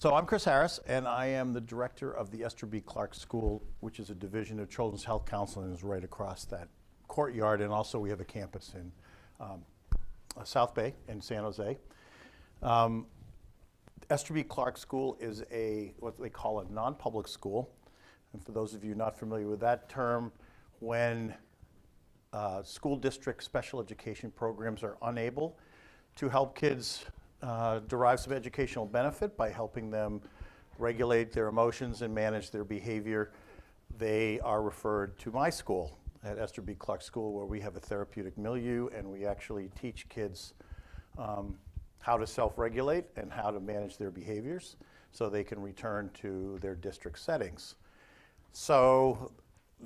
So I'm Chris Harris, and I am the director of the Esther B. Clark School, which is a division of Children's Health Counseling, is right across that courtyard, and also we have a campus in South Bay in San Jose. Esther B. Clark School is what they call a non-public school. And for those of you not familiar with that term, when school district special education programs are unable to help kids derive some educational benefit by helping them regulate their emotions and manage their behavior, they are referred to my school at Esther B. Clark School, where we have a therapeutic milieu and we actually teach kids how to self-regulate and how to manage their behaviors so they can return to their district settings. So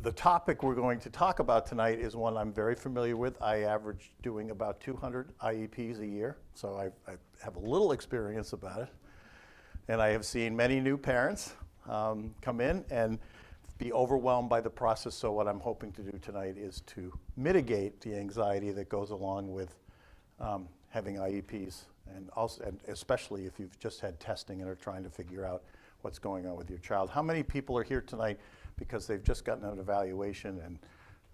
the topic we're going to talk about tonight is one I'm very familiar with. I average doing about 200 IEPs a year, so I have a little experience about it. And I have seen many new parents come in and be overwhelmed by the process, so what I'm hoping to do tonight is to mitigate the anxiety that goes along with having IEPs, and especially if you've just had testing and are trying to figure out what's going on with your child. How many people are here tonight because they've just gotten an evaluation and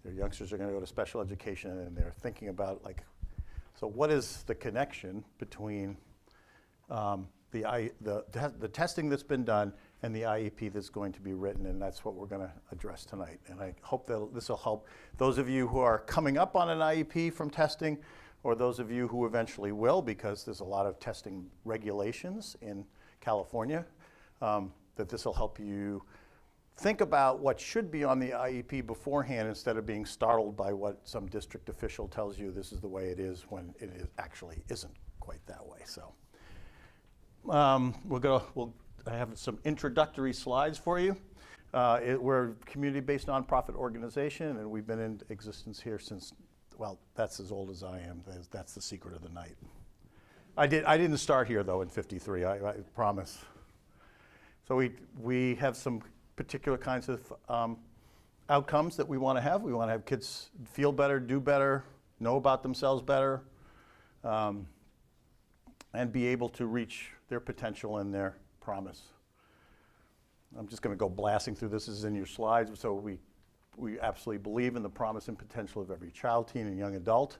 their youngsters are going to go to special education and they're thinking about, like, so what is the connection between the testing that's been done and the IEP that's going to be written, and that's what we're going to address tonight. And I hope that this will help those of you who are coming up on an IEP from testing, or those of you who eventually will, because there's a lot of testing regulations in California, that this will help you think about what should be on the IEP beforehand instead of being startled by what some district official tells you this is the way it is when it actually isn't quite that way. So I have some introductory slides for you. We're a community-based nonprofit organization, and we've been in existence here since, well, that's as old as I am. That's the secret of the night. I didn't start here, though, in '53, I promise. So we have some particular kinds of outcomes that we want to have. We want to have kids feel better, do better, know about themselves better, and be able to reach their potential and their promise. I'm just going to go blasting through this. This is in your slides. So we absolutely believe in the promise and potential of every child, teen, and young adult.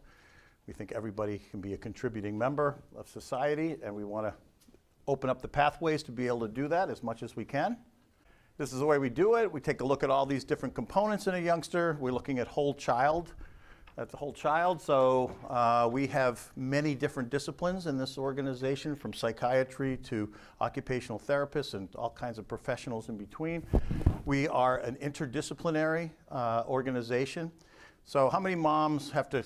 We think everybody can be a contributing member of society, and we want to open up the pathways to be able to do that as much as we can. This is the way we do it. We take a look at all these different components in a youngster. We're looking at whole child. That's a whole child. So we have many different disciplines in this organization, from psychiatry to occupational therapists and all kinds of professionals in between. We are an interdisciplinary organization. So how many moms have to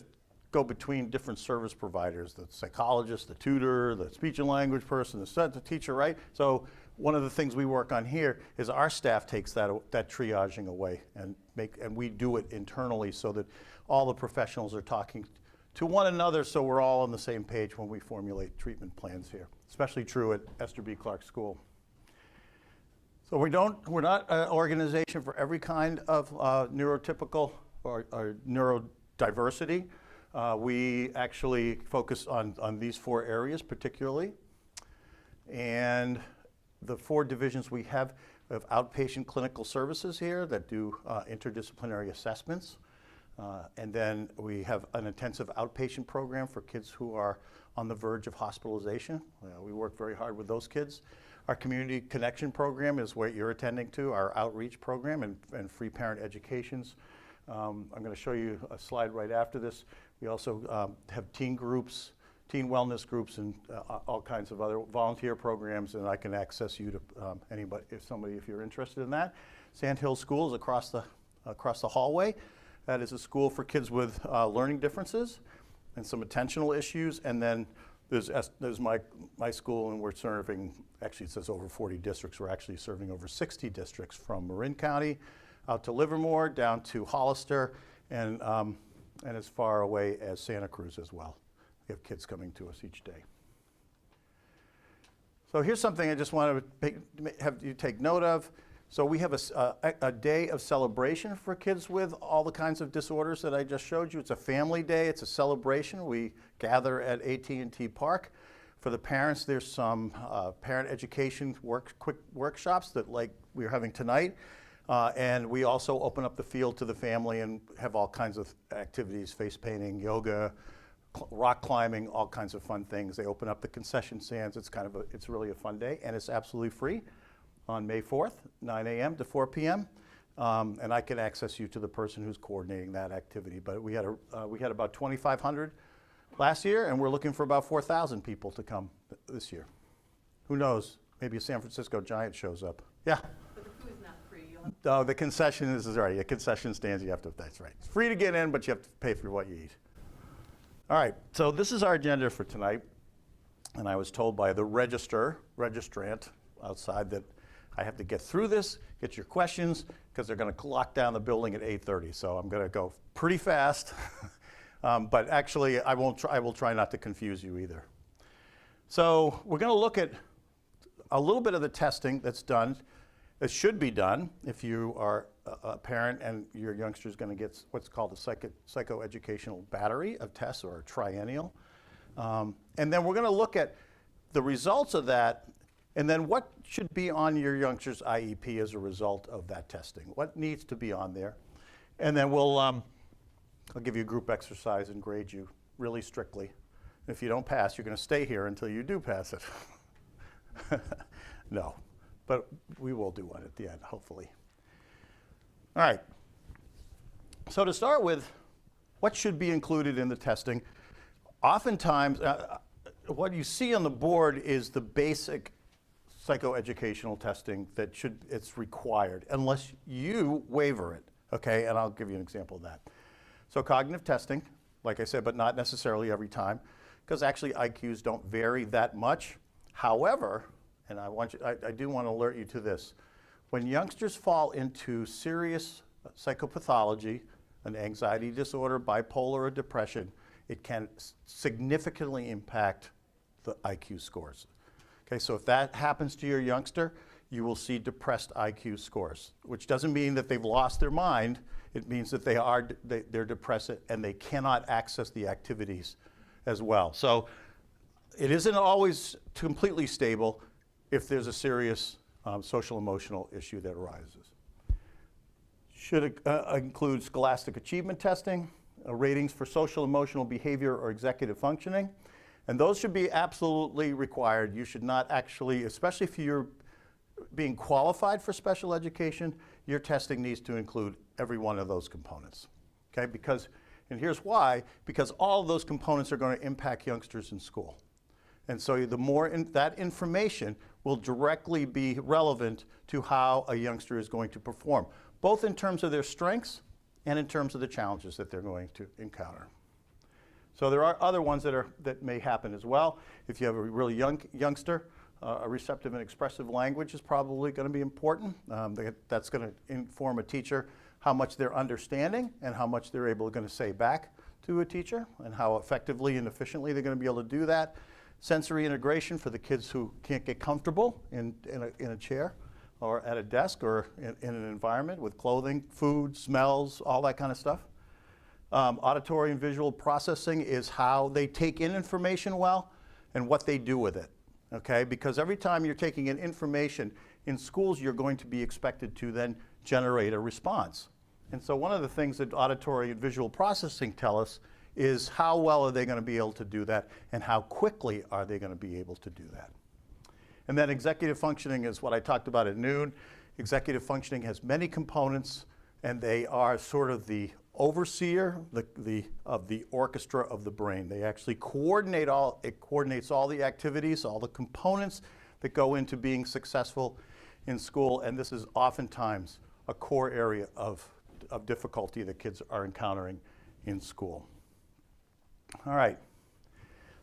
go between different service providers? The psychologist, the tutor, the speech and language person, the teacher, right? So one of the things we work on here is our staff takes that triaging away and we do it internally so that all the professionals are talking to one another, so we're all on the same page when we formulate treatment plans here. Especially true at Esther B. Clark School. So we're not an organization for every kind of neurotypical or neurodiversity. We actually focus on these 4 areas particularly. And the 4 divisions we have outpatient clinical services here that do interdisciplinary assessments. And then we have an intensive outpatient program for kids who are on the verge of hospitalization. We work very hard with those kids. Our community connection program is what you're attending to, our outreach program and free parent educations. I'm going to show you a slide right after this. We also have teen groups, teen wellness groups, and all kinds of other volunteer programs, and I can access you to anybody, if you're interested in that. Sand Hill School is across the hallway. That is a school for kids with learning differences and some attentional issues. And then there's my school, and we're serving, actually it says over 40 districts. We're actually serving over 60 districts from Marin County out to Livermore, down to Hollister, and as far away as Santa Cruz as well. We have kids coming to us each day. So here's something I just want to have you take note of. So we have a day of celebration for kids with all the kinds of disorders that I just showed you. It's a family day. It's a celebration. We gather at AT&T Park For the parents, there's some parent education quick workshops that like we're having tonight. And we also open up the field to the family and have all kinds of activities, face painting, yoga, rock climbing, all kinds of fun things. They open up the concession stands. It's really a fun day, and it's absolutely free on May 4th, 9 a.m. to 4 p.m. And I can access you to the person who's coordinating that activity. But we had about 2,500 last year, and we're looking for about 4,000 people to come this year. Who knows? Maybe a San Francisco Giant shows up. Yeah. But the food's not free. Oh, the concession is right. A concession stands. You have to. That's right. It's free to get in, but you have to pay for what you eat. All right, so this is our agenda for tonight, and I was told by the registrant outside that I have to get through this, get your questions, because they're going to lock down the building at 8:30, so I'm going to go pretty fast, but actually I will try not to confuse you either. So we're going to look at a little bit of the testing that's done, that should be done if you are a parent and your youngster is going to get what's called a psychoeducational battery of tests, or a triennial. And then we're going to look at the results of that, and then what should be on your youngster's IEP as a result of that testing. What needs to be on there. And then I'll give you a group exercise and grade you really strictly. If you don't pass, you're going to stay here until you do pass it. No. But we will do one at the end, hopefully. All right. So to start with, what should be included in the testing? Oftentimes, what you see on the board is the basic psychoeducational testing that it's required, unless you waiver it, okay? And I'll give you an example of that. So cognitive testing, like I said, but not necessarily every time, because actually IQs don't vary that much. However, and I do want to alert you to this. When youngsters fall into serious psychopathology, an anxiety disorder, bipolar, or depression, it can significantly impact the IQ scores. Okay, so if that happens to your youngster, you will see depressed IQ scores, which doesn't mean that they've lost their mind. It means that they're depressed and they cannot access the activities as well. So it isn't always completely stable if there's a serious social emotional issue that arises. Should include scholastic achievement testing, ratings for social emotional behavior or executive functioning, and those should be absolutely required. You should not actually, especially if you're being qualified for special education, your testing needs to include every one of those components, okay? And here's why, because all of those components are going to impact youngsters in school. And so the more that information will directly be relevant to how a youngster is going to perform, both in terms of their strengths and in terms of the challenges that they're going to encounter. So there are other ones that may happen as well. If you have a really young youngster, a receptive and expressive language is probably going to be important. That's going to inform a teacher how much they're understanding and how much they're going to say back to a teacher, and how effectively and efficiently they're going to be able to do that. Sensory integration for the kids who can't get comfortable in a chair or at a desk or in an environment with clothing, food, smells, all that kind of stuff. Auditory and visual processing is how they take in information well and what they do with it, okay? Because every time you're taking in information in schools, you're going to be expected to then generate a response. And so one of the things that auditory and visual processing tell us is how well are they going to be able to do that, and how quickly are they going to be able to do that. And then executive functioning is what I talked about at noon. Executive functioning has many components, and they are sort of the overseer of the orchestra of the brain. They actually coordinates all the activities, all the components that go into being successful in school, and this is oftentimes a core area of difficulty that kids are encountering in school. All right.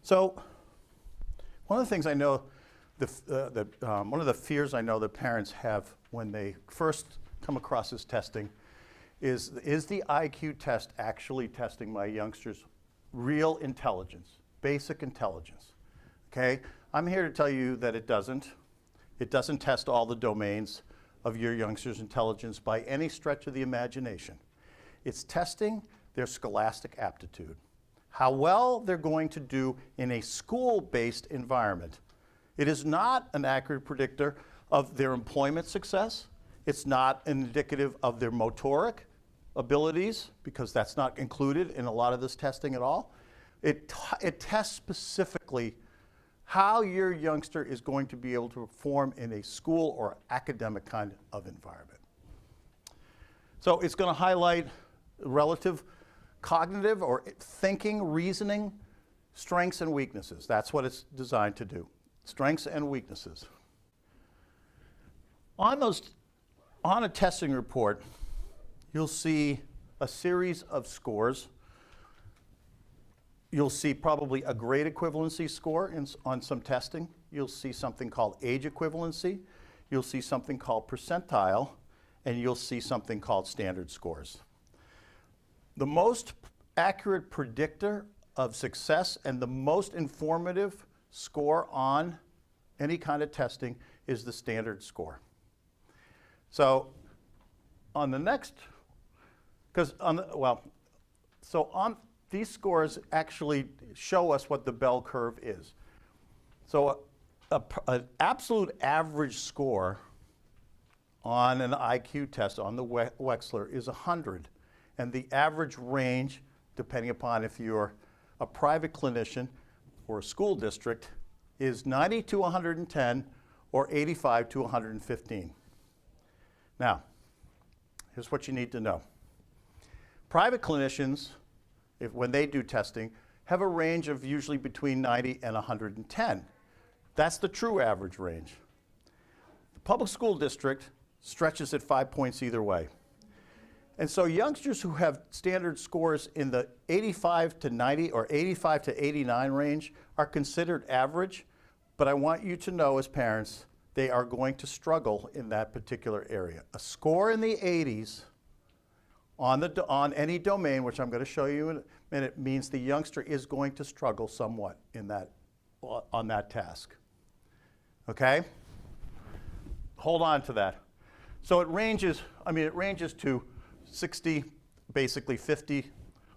So one of the things I know, one of the fears I know that parents have when they first come across this testing is the IQ test actually testing my youngster's real intelligence, basic intelligence, okay? I'm here to tell you that it doesn't. It doesn't test all the domains of your youngster's intelligence by any stretch of the imagination. It's testing their scholastic aptitude. how well they're going to do in a school-based environment. It is not an accurate predictor of their employment success. It's not indicative of their motoric abilities, because that's not included in a lot of this testing at all. It tests specifically how your youngster is going to be able to perform in a school or academic kind of environment. So it's going to highlight relative cognitive or thinking, reasoning, strengths and weaknesses. That's what it's designed to do. Strengths and weaknesses. On a testing report, you'll see a series of scores. You'll see probably a grade equivalency score on some testing. You'll see something called age equivalency. You'll see something called percentile, and you'll see something called standard scores. The most accurate predictor of success and the most informative score on any kind of testing is the standard score. So on the next, these scores actually show us what the bell curve is. So an absolute average score on an IQ test on the Wechsler is 100. And the average range, depending upon if you're a private clinician or a school district, is 90 to 110 or 85 to 115. Now, here's what you need to know. Private clinicians, when they do testing, have a range of usually between 90 and 110. That's the true average range. The public school district stretches at 5 points either way. And so youngsters who have standard scores in the 85 to 90 or 85 to 89 range are considered average, but I want you to know as parents, they are going to struggle in that particular area. A score in the 80s on any domain, which I'm going to show you in a minute, means the youngster is going to struggle somewhat on that task. Okay? Hold on to that. So it ranges to 60, basically 50,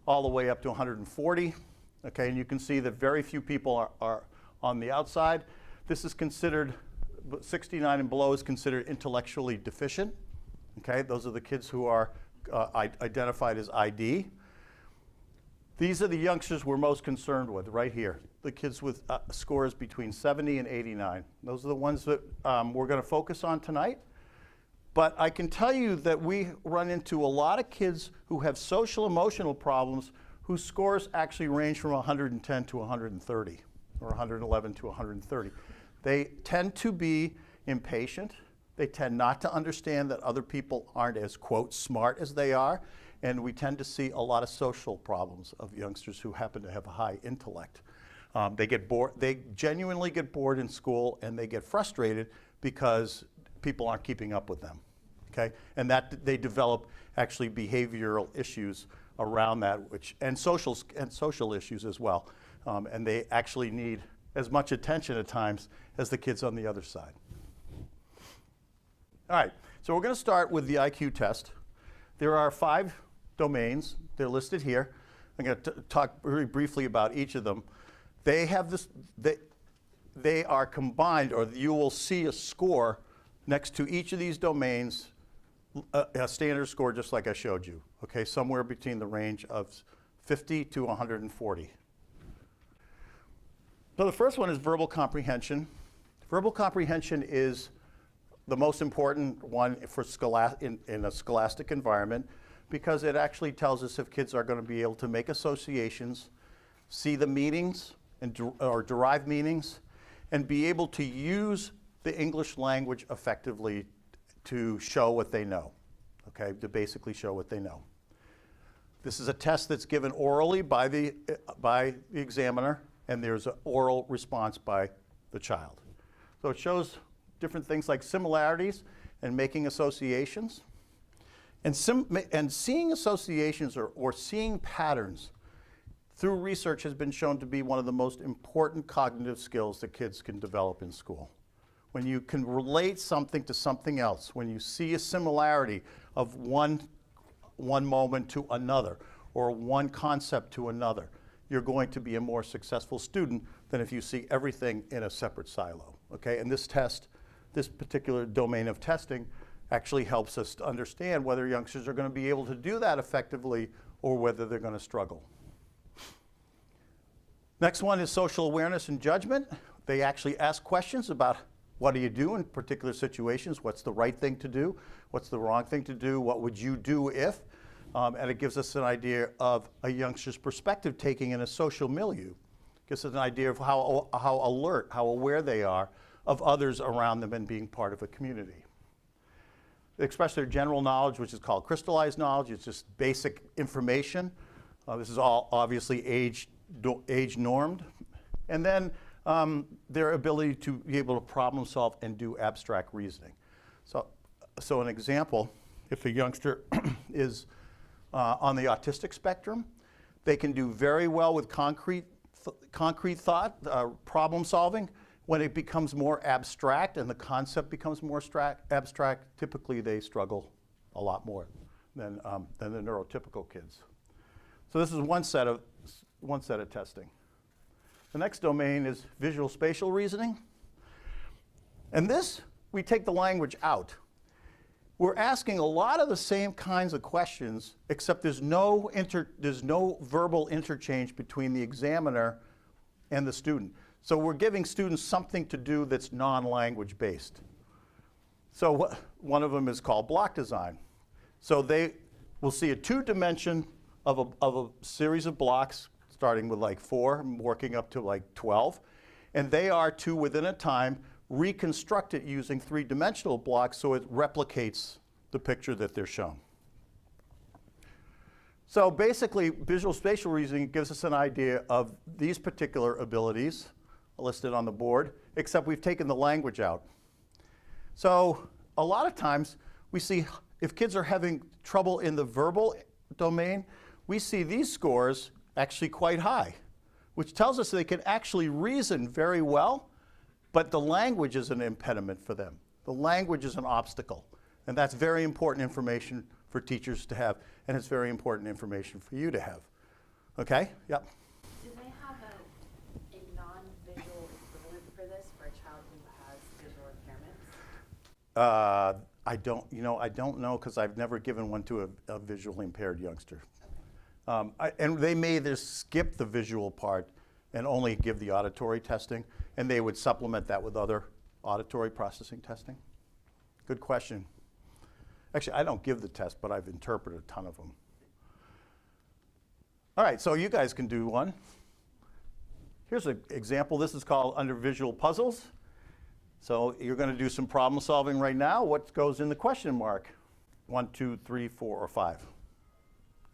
all the way up to 140. Okay, and you can see that very few people are on the outside. This is considered, 69 and below is considered intellectually deficient. Okay, those are the kids who are identified as ID. These are the youngsters we're most concerned with right here. The kids with scores between 70 and 89. Those are the ones that we're going to focus on tonight. But I can tell you that we run into a lot of kids who have social emotional problems whose scores actually range from 110 to 130 or 111 to 130. They tend to be impatient. They tend not to understand that other people aren't as, quote, smart as they are. And we tend to see a lot of social problems of youngsters who happen to have a high intellect. They get bored. They genuinely get bored in school, and they get frustrated because people aren't keeping up with them, okay? And that they develop actually behavioral issues around that, and social issues as well. And they actually need as much attention at times as the kids on the other side. All right, so we're going to start with the IQ test. There are 5 domains. They're listed here. I'm going to talk very briefly about each of them. They have this. They are combined, or you will see a score next to each of these domains, a standard score just like I showed you, okay, somewhere between the range of 50 to 140. So the first one is verbal comprehension. Verbal comprehension is the most important one for in a scholastic environment because it actually tells us if kids are going to be able to make associations, see the meanings, or derive meanings, and be able to use the English language effectively to show what they know, okay, to basically show what they know. This is a test that's given orally by the examiner, and there's an oral response by the child. So it shows different things like similarities and making associations. And seeing associations or seeing patterns through research has been shown to be one of the most important cognitive skills that kids can develop in school. When you can relate something to something else, when you see a similarity of one moment to another, or one concept to another, you're going to be a more successful student than if you see everything in a separate silo, okay? And this test, this particular domain of testing actually helps us to understand whether youngsters are going to be able to do that effectively or whether they're going to struggle. Next one is social awareness and judgment. They actually ask questions about what do you do in particular situations, what's the right thing to do, what's the wrong thing to do, what would you do if, and it gives us an idea of a youngster's perspective taking in a social milieu. Gives us an idea of how alert, how aware they are of others around them and being part of a community. They express their general knowledge, which is called crystallized knowledge. It's just basic information. This is all obviously age normed. And then their ability to be able to problem solve and do abstract reasoning. So an example, if a youngster is on the autistic spectrum, they can do very well with concrete thought, problem solving. When it becomes more abstract and the concept becomes more abstract, typically they struggle a lot more than the neurotypical kids. So this is one set of testing. The next domain is visual-spatial reasoning. And this, we take the language out. We're asking a lot of the same kinds of questions, except there's no verbal interchange between the examiner and the student. So we're giving students something to do that's non-language based. So one of them is called block design. So they will see a two-dimension of a series of blocks, starting with like 4, working up to like 12. And they are to, within a time, reconstruct it using 3-dimensional blocks so it replicates the picture that they're shown. So basically, visual-spatial reasoning gives us an idea of these particular abilities listed on the board, except we've taken the language out. So a lot of times, we see if kids are having trouble in the verbal domain, we see these scores actually quite high, which tells us they can actually reason very well, but the language is an impediment for them. The language is an obstacle, and that's very important information for teachers to have, and it's very important information for you to have. Okay? Yep. Do they have a non-visual equivalent for this for a child who has visual impairments? I don't know because I've never given one to a visually impaired youngster. And they may just skip the visual part and only give the auditory testing, and they would supplement that with other auditory processing testing. Good question. Actually, I don't give the test, but I've interpreted a ton of them. All right, so you guys can do one. Here's an example. This is called under visual puzzles. So you're going to do some problem solving right now. What goes in the question mark? 1, 2, 3, 4, or 5?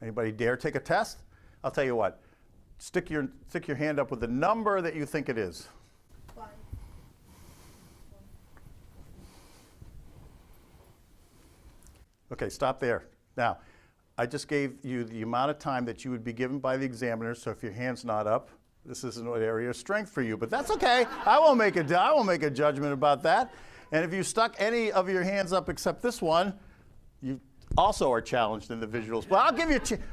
Anybody dare take a test? I'll tell you what. Stick your hand up with the number that you think it is. 5. Okay, stop there. Now, I just gave you the amount of time that you would be given by the examiner, so if your hand's not up, this isn't an area of strength for you, but that's okay. I won't make a judgment about that. And if you stuck any of your hands up except this one, you also are challenged in the visuals. But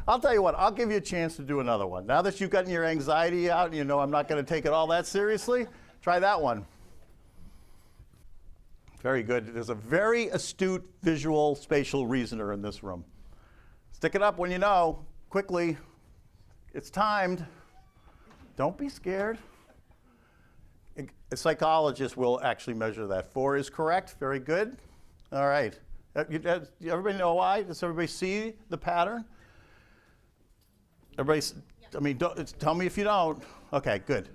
I'll tell you what, I'll give you a chance to do another one. Now that you've gotten your anxiety out and you know I'm not going to take it all that seriously, try that one. Very good. There's a very astute visual spatial reasoner in this room. Stick it up when you know, quickly. It's timed. Don't be scared. A psychologist will actually measure that. 4 is correct. Very good. All right. Everybody know why? Does everybody see the pattern? Everybody, I mean, tell me if you don't. Okay, good.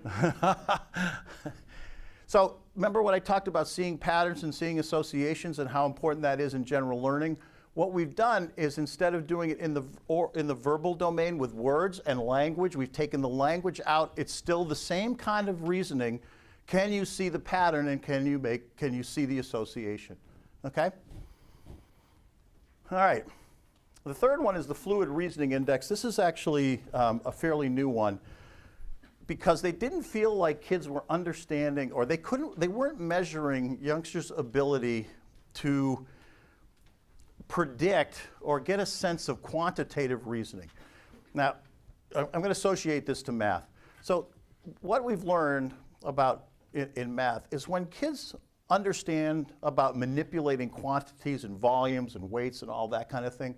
So remember what I talked about seeing patterns and seeing associations and how important that is in general learning? What we've done is instead of doing it in the verbal domain with words and language, we've taken the language out. It's still the same kind of reasoning. Can you see the pattern and can you see the association? Okay? All right. The third one is the fluid reasoning index. This is actually a fairly new one because they didn't feel like kids were understanding or they weren't measuring youngsters' ability to predict or get a sense of quantitative reasoning. Now, I'm going to associate this to math. So what we've learned about in math is when kids understand about manipulating quantities and volumes and weights and all that kind of thing,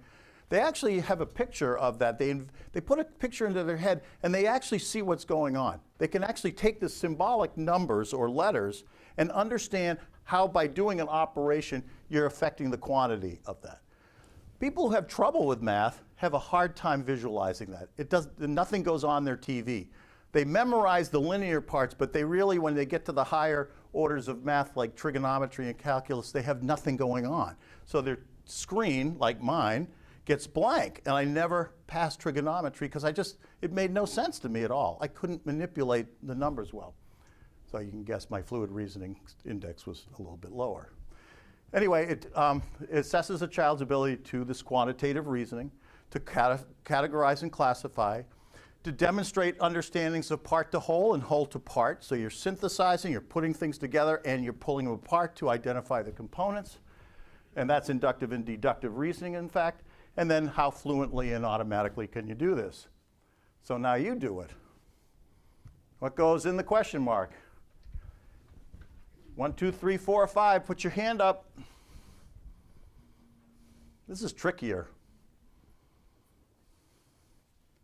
they actually have a picture of that. They put a picture into their head and they actually see what's going on. They can actually take the symbolic numbers or letters and understand how by doing an operation you're affecting the quantity of that. People who have trouble with math have a hard time visualizing that. Nothing goes on their TV. They memorize the linear parts, but they really, when they get to the higher orders of math like trigonometry and calculus, they have nothing going on. So their screen, like mine, gets blank. And I never passed trigonometry because it made no sense to me at all. I couldn't manipulate the numbers well. So you can guess my fluid reasoning index was a little bit lower. Anyway, it assesses a child's ability to this quantitative reasoning, to categorize and classify, to demonstrate understandings of part to whole and whole to part. So you're synthesizing, you're putting things together, and you're pulling them apart to identify the components. And that's inductive and deductive reasoning, in fact. And then how fluently and automatically can you do this? So now you do it. What goes in the question mark? 1, 2, 3, 4, 5. Put your hand up. This is trickier.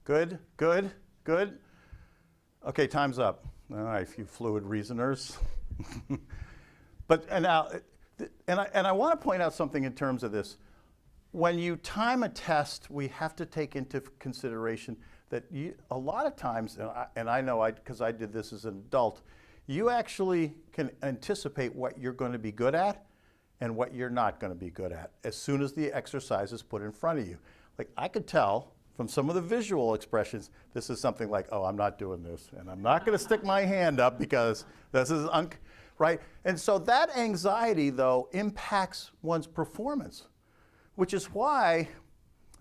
Good, good, good. Okay, time's up. All right, you fluid reasoners. And I want to point out something in terms of this. When you time a test, we have to take into consideration that a lot of times, and I know because I did this as an adult, you actually can anticipate what you're going to be good at and what you're not going to be good at as soon as the exercise is put in front of you. Like I could tell from some of the visual expressions, this is something like, oh, I'm not doing this, and I'm not going to stick my hand up because this is, right? And so that anxiety, though, impacts one's performance, which is why,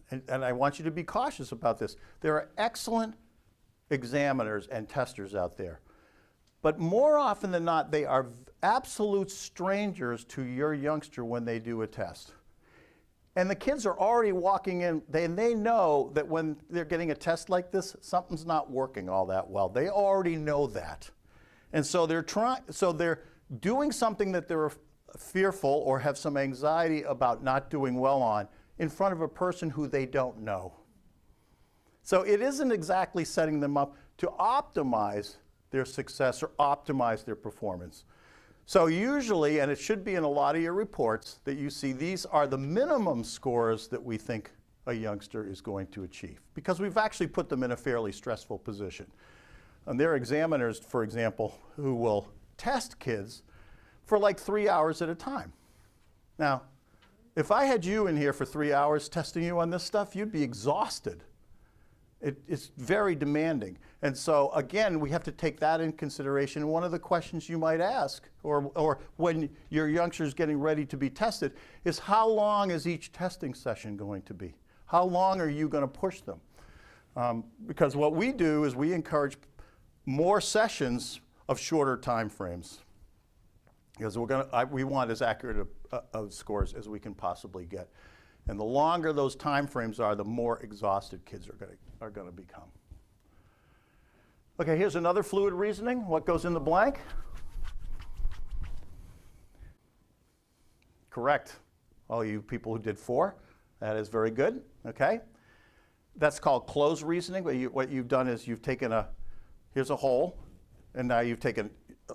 and I want you to be cautious about this, there are excellent examiners and testers out there. But more often than not, they are absolute strangers to your youngster when they do a test. And the kids are already walking in, they know that when they're getting a test like this, something's not working all that well. They already know that. And so they're doing something that they're fearful or have some anxiety about not doing well on in front of a person who they don't know. So it isn't exactly setting them up to optimize their success or optimize their performance. So usually, and it should be in a lot of your reports, that you see these are the minimum scores that we think a youngster is going to achieve, because we've actually put them in a fairly stressful position. And there are examiners, for example, who will test kids for like 3 hours at a time. Now, if I had you in here for 3 hours testing you on this stuff, you'd be exhausted. It's very demanding. And so, again, we have to take that in consideration. And one of the questions you might ask, or when your youngster is getting ready to be tested, is how long is each testing session going to be? How long are you going to push them? Because what we do is we encourage more sessions of shorter time frames. Because we want as accurate of scores as we can possibly get. And the longer those time frames are, the more exhausted kids are going to become. Okay, here's another fluid reasoning. What goes in the blank? Correct. All you people who did 4, that is very good. Okay, that's called closed reasoning. What you've done is you've taken here's a whole, and now you've taken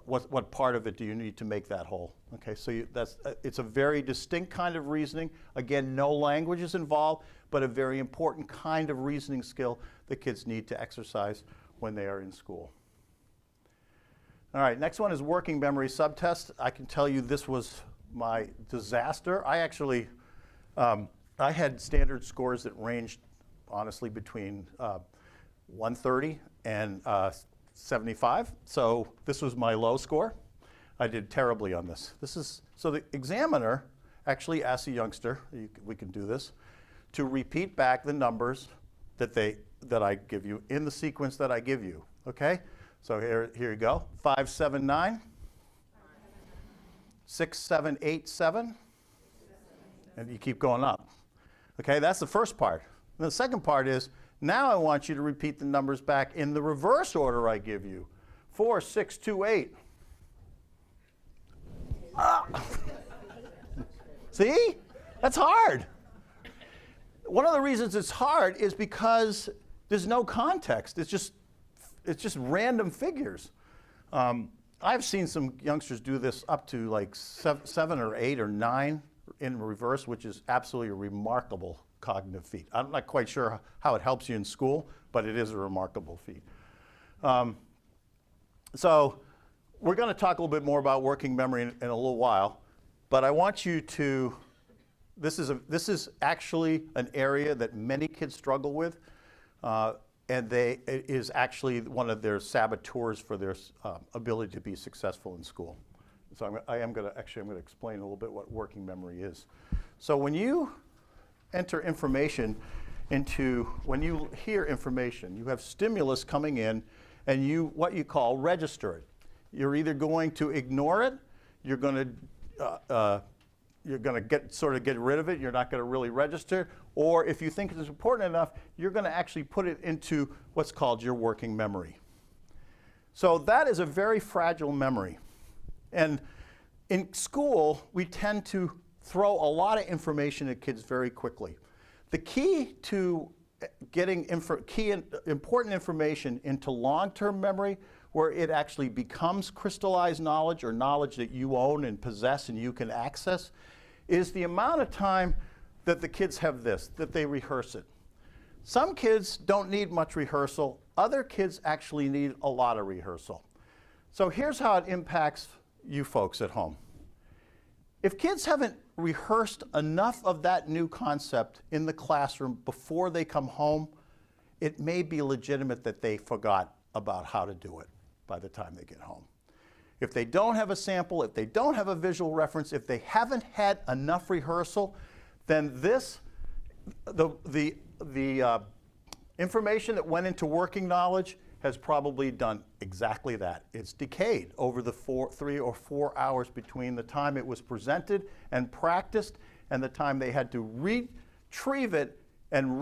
what part of it do you need to make that whole? Okay, so it's a very distinct kind of reasoning. Again, no language is involved, but a very important kind of reasoning skill that kids need to exercise when they are in school. All right, next one is working memory subtest. I can tell you this was my disaster. I actually, I had standard scores that ranged, honestly, between 130 and 75. So this was my low score. I did terribly on this. So the examiner actually asked the youngster, we can do this, to repeat back the numbers that I give you in the sequence that I give you. Okay? So here you go. 5, 7, 9. 6, 7, 8, 7. And you keep going up. Okay, that's the first part. And the second part is Now I want you to repeat the numbers back in the reverse order I give you. 4, 6, 2, 8. Ah. See? That's hard. One of the reasons it's hard is because there's no context. It's just random figures. I've seen some youngsters do this up to like 7 or 8 or 9 in reverse, which is absolutely a remarkable cognitive feat. I'm not quite sure how it helps you in school, but it is a remarkable feat. So we're going to talk a little bit more about working memory in a little while, but I want you to, this is actually an area that many kids struggle with, and it is actually one of their saboteurs for their ability to be successful in school. So I'm going to explain a little bit what working memory is. So when you enter information when you hear information, you have stimulus coming in, and what you call register it. You're either going to ignore it, you're going to get rid of it, you're not going to really register, or if you think it's important enough, you're going to actually put it into what's called your working memory. So that is a very fragile memory. And in school, we tend to throw a lot of information at kids very quickly. The key to getting important information into long-term memory, where it actually becomes crystallized knowledge or knowledge that you own and possess and you can access, is the amount of time that the kids have that they rehearse it. Some kids don't need much rehearsal. Other kids actually need a lot of rehearsal. So here's how it impacts you folks at home. If kids haven't rehearsed enough of that new concept in the classroom before they come home, it may be legitimate that they forgot about how to do it by the time they get home. If they don't have a sample, if they don't have a visual reference, if they haven't had enough rehearsal, then the information that went into working knowledge has probably done exactly that. It's decayed over the 3 or 4 hours between the time it was presented and practiced and the time they had to retrieve it and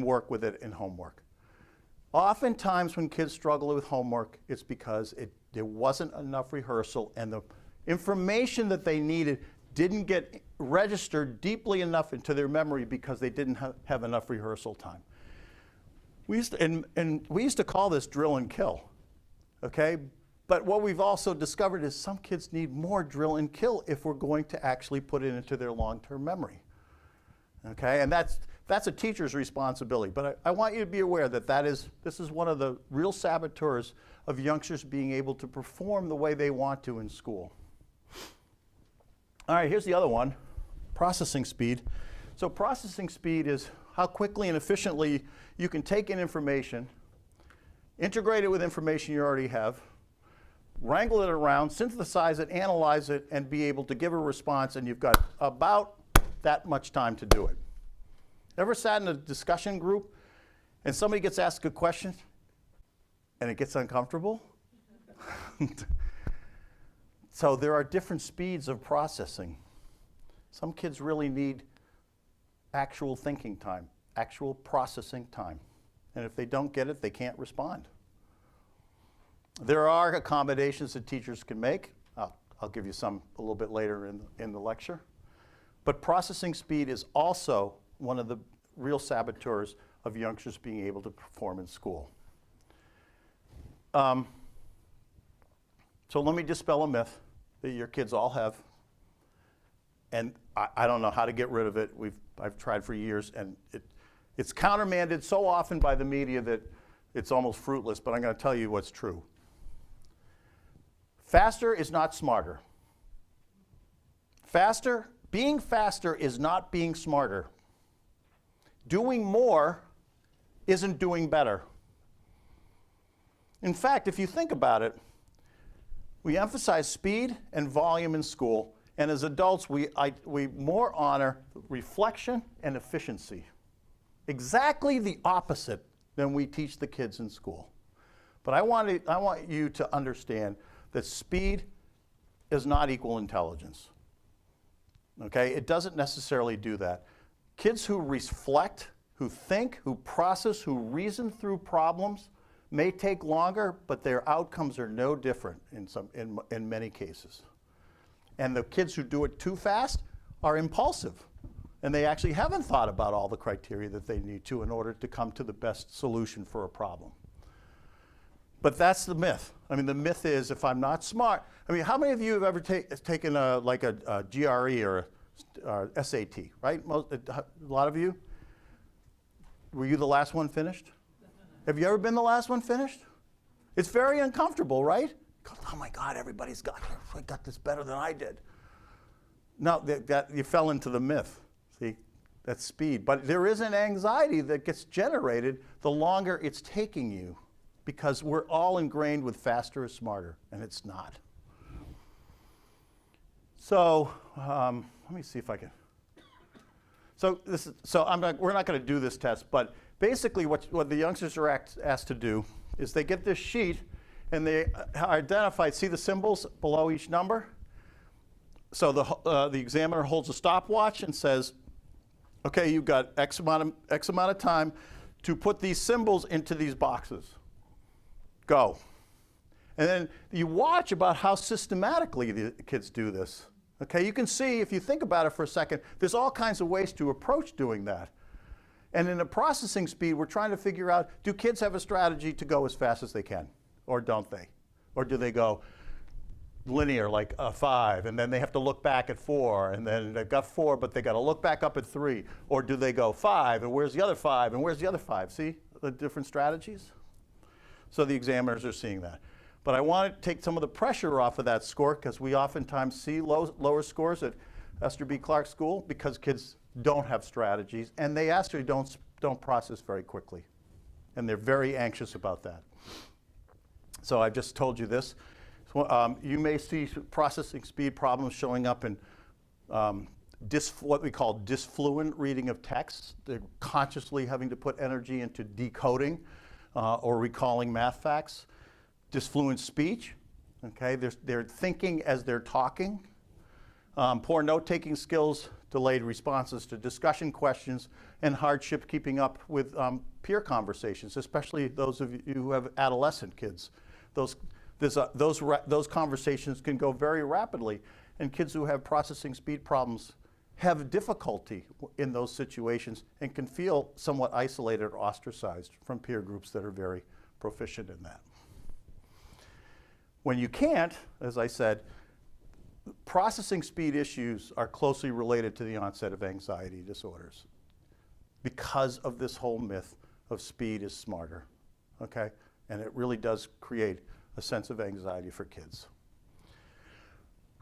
work with it in homework. Oftentimes when kids struggle with homework, it's because there wasn't enough rehearsal and the information that they needed didn't get registered deeply enough into their memory because they didn't have enough rehearsal time. We used to call this drill and kill, okay? But what we've also discovered is some kids need more drill and kill if we're going to actually put it into their long-term memory, okay? And that's a teacher's responsibility. But I want you to be aware that this is one of the real saboteurs of youngsters being able to perform the way they want to in school. All right, here's the other one, processing speed. So processing speed is how quickly and efficiently you can take in information, integrate it with information you already have, wrangle it around, synthesize it, analyze it, and be able to give a response, and you've got about that much time to do it. Ever sat in a discussion group and somebody gets asked a question and it gets uncomfortable? So there are different speeds of processing. Some kids really need actual thinking time, actual processing time. And if they don't get it, they can't respond. There are accommodations that teachers can make. I'll give you some a little bit later in the lecture. But processing speed is also one of the real saboteurs of youngsters being able to perform in school. So let me dispel a myth that your kids all have. And I don't know how to get rid of it. I've tried for years, and it's countermanded so often by the media that it's almost fruitless, but I'm going to tell you what's true. Faster is not smarter. Being faster is not being smarter. Doing more isn't doing better. In fact, if you think about it, we emphasize speed and volume in school, and as adults, we more honor reflection and efficiency. Exactly the opposite than we teach the kids in school. But I want you to understand that speed is not equal intelligence. Okay? It doesn't necessarily do that. Kids who reflect, who think, who process, who reason through problems may take longer, but their outcomes are no different in many cases. And the kids who do it too fast are impulsive, and they actually haven't thought about all the criteria that they need to in order to come to the best solution for a problem. But that's the myth. I mean, the myth is if I'm not smart, I mean, how many of you have ever taken a GRE or a SAT, right? A lot of you? Were you the last one finished? Have you ever been the last one finished? It's very uncomfortable, right? Oh my God, everybody's got this better than I did. No, you fell into the myth. See, that's speed. But there is an anxiety that gets generated the longer it's taking you, because we're all ingrained with faster is smarter, and it's not. So let me see if I can. We're not going to do this test, but basically what the youngsters are asked to do is they get this sheet and they identify, see the symbols below each number? So the examiner holds a stopwatch and says, okay, you've got X amount of time to put these symbols into these boxes. Go. And then you watch about how systematically the kids do this. Okay, you can see, if you think about it for a second, there's all kinds of ways to approach doing that. And in the processing speed, we're trying to figure out, do kids have a strategy to go as fast as they can? Or don't they? Or do they go linear, like a 5, and then they have to look back at 4, and then they've got 4, but they got to look back up at 3? Or do they go 5, and where's the other 5, and where's the other 5? See the different strategies? So the examiners are seeing that. But I want to take some of the pressure off of that score, because we oftentimes see lower scores at Esther B. Clark School because kids don't have strategies, and they actually don't process very quickly. And they're very anxious about that. So I just told you this. So, you may see processing speed problems showing up in what we call disfluent reading of text. They're consciously having to put energy into decoding or recalling math facts. Disfluent speech, okay? They're thinking as they're talking. Poor note-taking skills, delayed responses to discussion questions, and hardship keeping up with peer conversations, especially those of you who have adolescent kids. Those conversations can go very rapidly, and kids who have processing speed problems have difficulty in those situations and can feel somewhat isolated or ostracized from peer groups that are very proficient in that. When you can't, as I said, processing speed issues are closely related to the onset of anxiety disorders because of this whole myth of speed is smarter, okay? And it really does create a sense of anxiety for kids.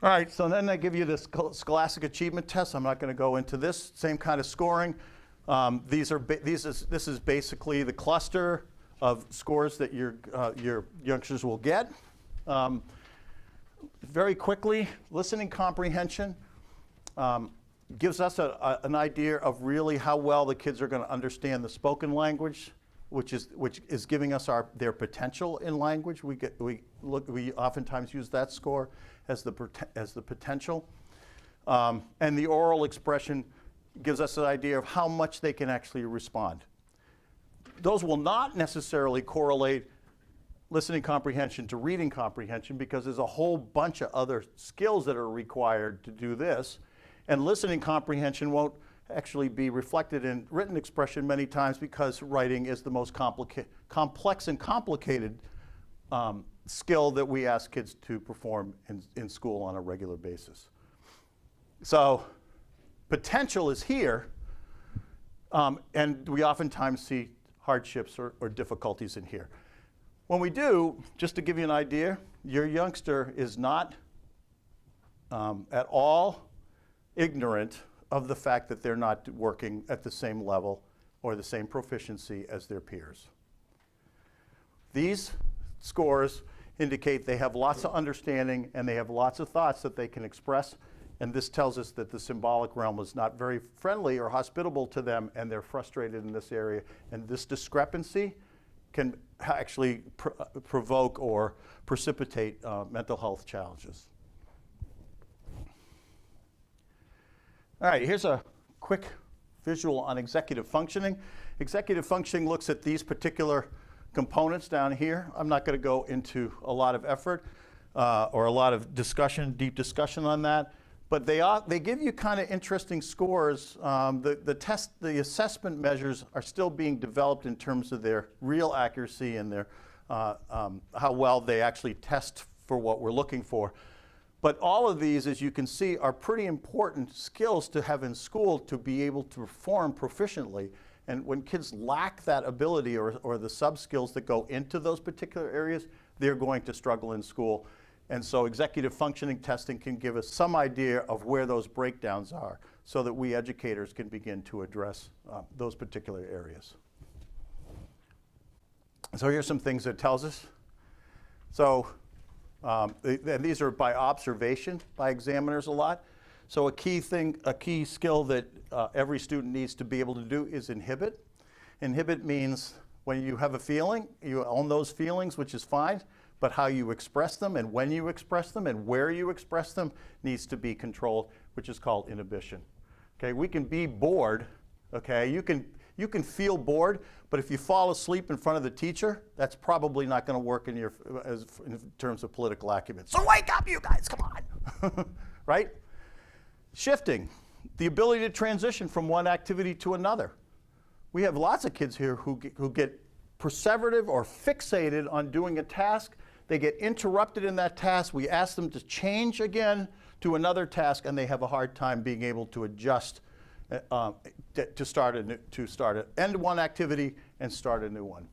All right, so then they give you this Scholastic Achievement Test. I'm not going to go into this. Same kind of scoring. This is basically the cluster of scores that your youngsters will get. Very quickly, listening comprehension gives us an idea of really how well the kids are going to understand the spoken language, which is giving us their potential in language. We oftentimes use that score as the potential, and the oral expression gives us an idea of how much they can actually respond. Those will not necessarily correlate listening comprehension to reading comprehension, because there's a whole bunch of other skills that are required to do this. And listening comprehension won't actually be reflected in written expression many times, because writing is the most complex and complicated skill that we ask kids to perform in school on a regular basis. So potential is here, and we oftentimes see hardships or difficulties in here. When we do, just to give you an idea, your youngster is not at all ignorant of the fact that they're not working at the same level or the same proficiency as their peers. These scores indicate they have lots of understanding and they have lots of thoughts that they can express, and this tells us that the symbolic realm is not very friendly or hospitable to them, and they're frustrated in this area. And this discrepancy can actually provoke or precipitate mental health challenges. All right, here's a quick visual on executive functioning. Executive functioning looks at these particular components down here. I'm not going to go into a lot of effort or a lot of discussion, deep discussion on that, but they give you kind of interesting scores. The assessment measures are still being developed in terms of their real accuracy and their how well they actually test for what we're looking for. But all of these, as you can see, are pretty important skills to have in school to be able to perform proficiently. And when kids lack that ability or the sub-skills that go into those particular areas, they're going to struggle in school. And so executive functioning testing can give us some idea of where those breakdowns are so that we educators can begin to address those particular areas. So here's some things it tells us. So and these are by observation by examiners a lot. So a key skill that every student needs to be able to do is inhibit. Inhibit means when you have a feeling, you own those feelings, which is fine, but how you express them and when you express them and where you express them needs to be controlled, which is called inhibition. Okay, we can be bored, okay? You can feel bored, but if you fall asleep in front of the teacher, that's probably not going to work in terms of political acumen. So wake up, you guys, come on, right? Shifting, the ability to transition from one activity to another. We have lots of kids here who get perseverative or fixated on doing a task. They get interrupted in that task. We ask them to change again to another task, and they have a hard time being able to adjust to end one activity and start a new one.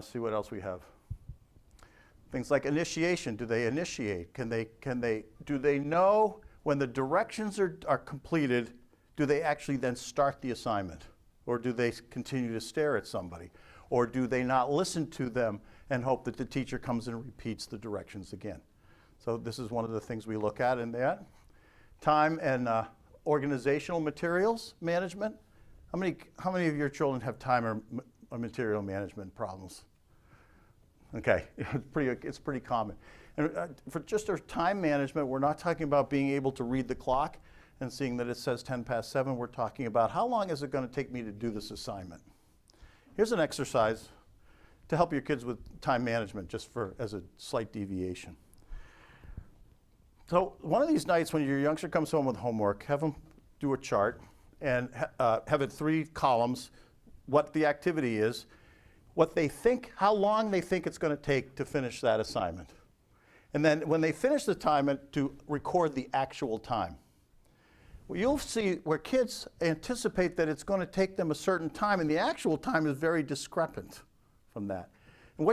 See what else we have. Things like initiation. Do they initiate? Do they know when the directions are completed, do they actually then start the assignment? Or do they continue to stare at somebody? Or do they not listen to them and hope that the teacher comes and repeats the directions again? So this is one of the things we look at in that. Time and organizational materials management. How many of your children have time or material management problems? Okay, it's pretty common. And for just our time management, we're not talking about being able to read the clock and seeing that it says 7:10. We're talking about how long is it going to take me to do this assignment? Here's an exercise to help your kids with time management, just as a slight deviation. So one of these nights when your youngster comes home with homework, have them do a chart and have it 3 columns, what the activity is, what they think, how long they think it's going to take to finish that assignment. And then when they finish the assignment, to record the actual time. Well, you'll see where kids anticipate that it's going to take them a certain time, and the actual time is very discrepant from that. And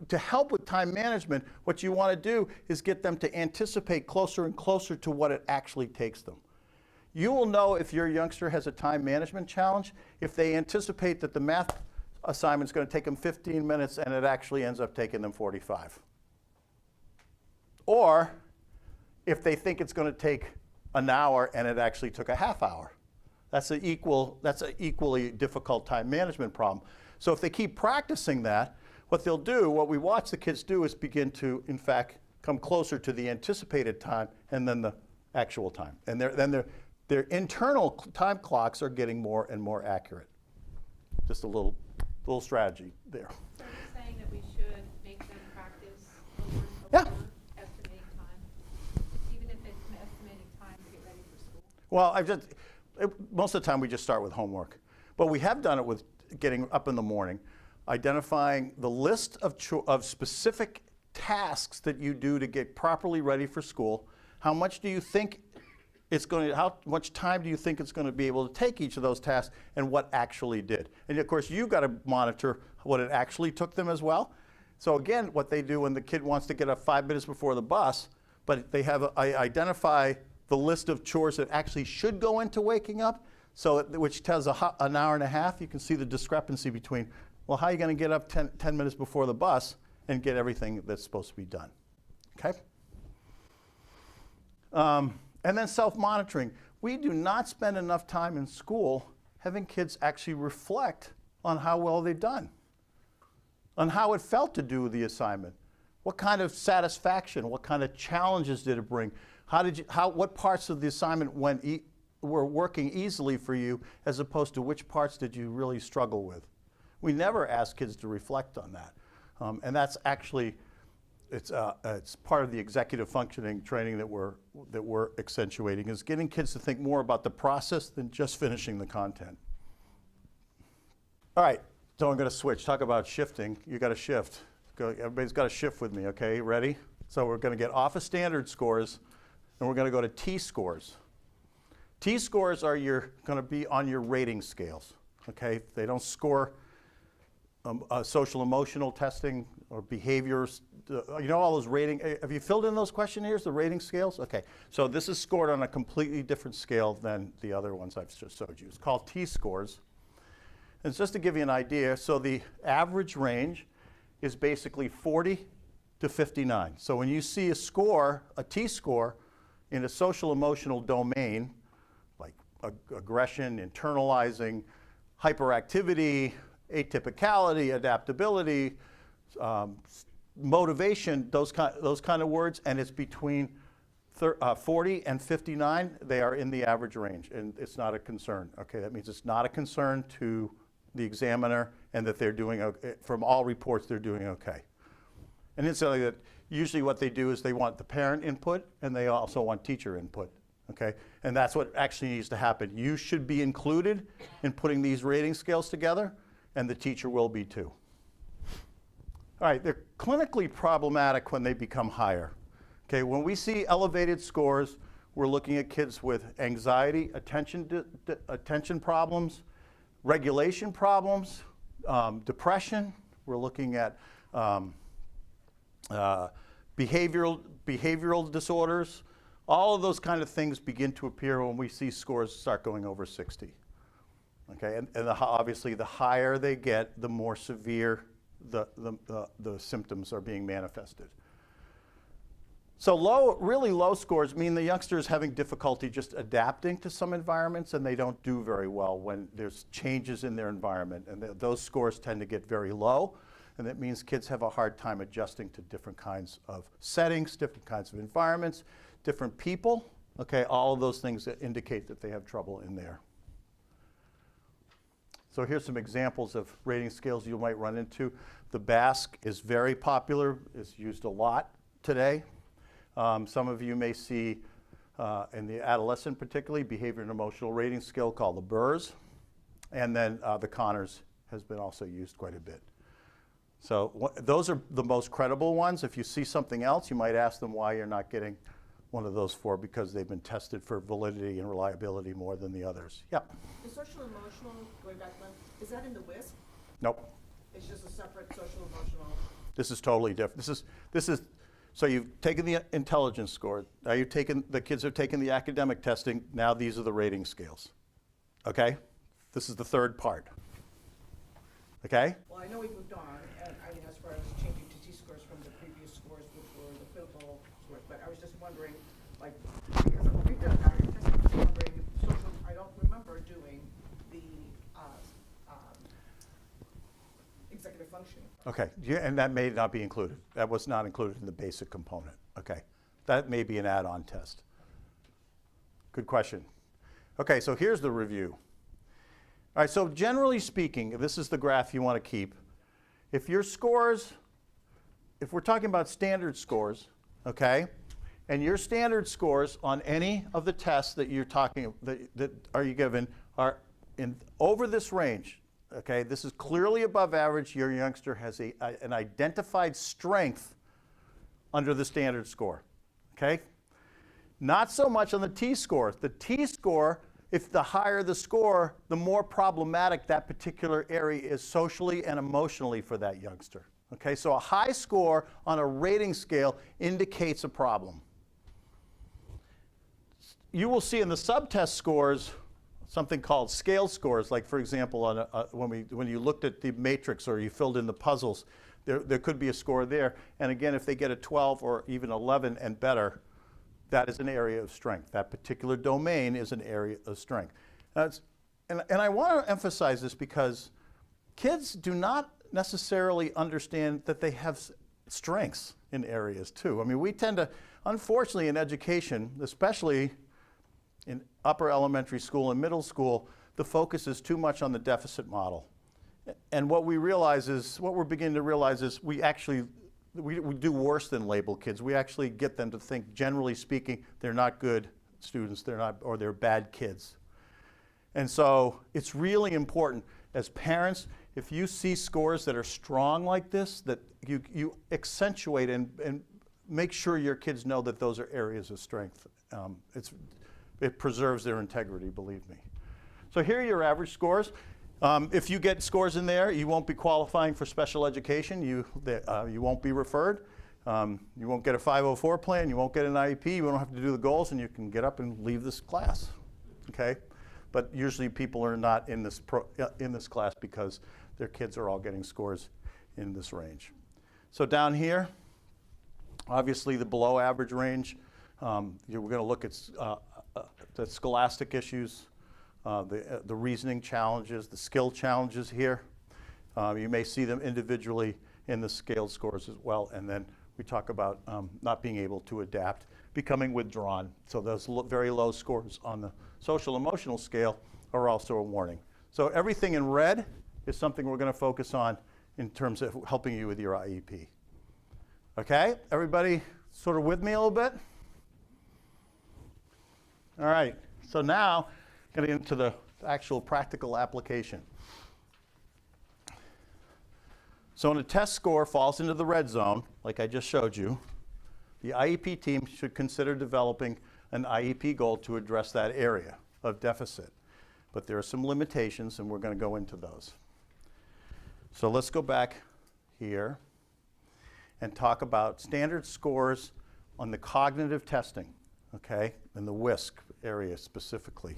to help with time management, what you want to do is get them to anticipate closer and closer to what it actually takes them. You will know if your youngster has a time management challenge if they anticipate that the math assignment is going to take them 15 minutes and it actually ends up taking them 45. Or if they think it's going to take an hour and it actually took a half hour. That's an equally difficult time management problem. So if they keep practicing that, what we watch the kids do is begin to, in fact, come closer to the anticipated time and then the actual time. And their internal time clocks are getting more and more accurate. Just a little strategy there. So are you saying that we should make them practice Yeah. estimating time, even if it's estimating time to get ready for school? Well, most of the time we just start with homework. But we have done it with getting up in the morning, identifying the list of specific tasks that you do to get properly ready for school. How much do you think how much time do you think it's going to be able to take each of those tasks, and what actually did? And of course, you've got to monitor what it actually took them as well. So again, what they do when the kid wants to get up 5 minutes before the bus, but they identify the list of chores that actually should go into waking up, which tells an hour and a half. You can see the discrepancy between, well, how are you going to get up 10 minutes before the bus and get everything that's supposed to be done? Okay? And then self-monitoring. We do not spend enough time in school having kids actually reflect on how well they've done, on how it felt to do the assignment. What kind of satisfaction, what kind of challenges did it bring? What parts of the assignment went were working easily for you as opposed to which parts did you really struggle with. We never ask kids to reflect on that. And that's actually, it's part of the executive functioning training that we're accentuating, is getting kids to think more about the process than just finishing the content. All right, so I'm going to switch. Talk about shifting. You got to shift. Everybody's got to shift with me, okay? Ready? So we're going to get off of standard scores, and we're going to go to T-scores. T-scores are going to be on your rating scales, okay? They don't score social emotional testing or behaviors. You know all those rating, have you filled in those questionnaires, the rating scales? Okay, so this is scored on a completely different scale than the other ones I've just showed you. It's called T-scores. And it's just to give you an idea, so the average range is basically 40 to 59. So when you see a score, a T-score, in a social emotional domain, like aggression, internalizing, hyperactivity, atypicality, adaptability, motivation, those kind of words, and it's between 40 and 59, they are in the average range, and it's not a concern. Okay, that means it's not a concern to the examiner, and that they're doing okay. From all reports, they're doing okay. And it's something that usually what they do is they want the parent input, and they also want teacher input. Okay, and that's what actually needs to happen. You should be included in putting these rating scales together, and the teacher will be too. All right, they're clinically problematic when they become higher. Okay, when we see elevated scores, we're looking at kids with anxiety, attention problems, regulation problems, depression. We're looking at behavioral disorders. All of those kind of things begin to appear when we see scores start going over 60. Okay, and obviously the higher they get, the more severe the symptoms are being manifested. So really low scores mean the youngster is having difficulty just adapting to some environments, and they don't do very well when there's changes in their environment. And those scores tend to get very low, and that means kids have a hard time adjusting to different kinds of settings, different kinds of environments, different people. Okay, all of those things that indicate that they have trouble in there. So here's some examples of rating scales you might run into. The BASC is very popular, is used a lot today. Some of you may see in the adolescent particularly, behavior and emotional rating scale called the BERS. And then the Connors has been also used quite a bit. So those are the most credible ones. If you see something else, you might ask them why you're not getting one of those four, because they've been tested for validity and reliability more than the others. Yeah. The social emotional, going back one, is that in the WISC? Nope. It's just a separate social emotional. This is totally different. This is so you've taken the intelligence score. Now the kids have taken the academic testing. Now these are the rating scales. Okay? This is the third part. Okay? Well, I know we've moved on, and I mean, as far as changing to T-scores from the previous scores, which were the critical scores, but I was just wondering, like, because we've done academic testing, I was wondering, social, I don't remember doing the executive functioning. Okay, yeah, and that may not be included. That was not included in the basic component. Okay, that may be an add-on test. Good question. Okay, so here's the review. All right, so generally speaking, this is the graph you want to keep. If your scores, if we're talking about standard scores, okay, and your standard scores on any of the tests that you're talking, that are you given, are in over this range. Okay, this is clearly above average. Your youngster has an identified strength under the standard score. Okay, not so much on the T-score. The T-score, if the higher the score, the more problematic that particular area is socially and emotionally for that youngster. Okay, so a high score on a rating scale indicates a problem. You will see in the subtest scores something called scale scores, like for example, on when you looked at the matrix or you filled in the puzzles, there could be a score there. And again, if they get a 12 or even 11 and better, that is an area of strength. That particular domain is an area of strength. And I want to emphasize this because kids do not necessarily understand that they have strengths in areas too. I mean, we tend to, unfortunately in education, especially in upper elementary school and middle school, the focus is too much on the deficit model. And what we realize is, what we're beginning to realize is we do worse than label kids. We actually get them to think, generally speaking, they're not good students, or they're bad kids. And so it's really important as parents, if you see scores that are strong like this, that you accentuate and make sure your kids know that those are areas of strength. It preserves their integrity, believe me. So here are your average scores. If you get scores in there, you won't be qualifying for special education. You won't be referred. You won't get a 504 plan. You won't get an IEP. You won't have to do the goals, and you can get up and leave this class. Okay? But usually people are not in this class because their kids are all getting scores in this range. So down here, obviously the below average range, we're going to look at the scholastic issues, the reasoning challenges, the skill challenges here. You may see them individually in the scaled scores as well. And then we talk about not being able to adapt, becoming withdrawn. So those very low scores on the social emotional scale are also a warning. So everything in red is something we're going to focus on in terms of helping you with your IEP. Okay, everybody sort of with me a little bit? All right, so now getting into the actual practical application. So when a test score falls into the red zone, like I just showed you, the IEP team should consider developing an IEP goal to address that area of deficit. But there are some limitations, and we're going to go into those. So let's go back here and talk about standard scores on the cognitive testing, okay, in the WISC area specifically.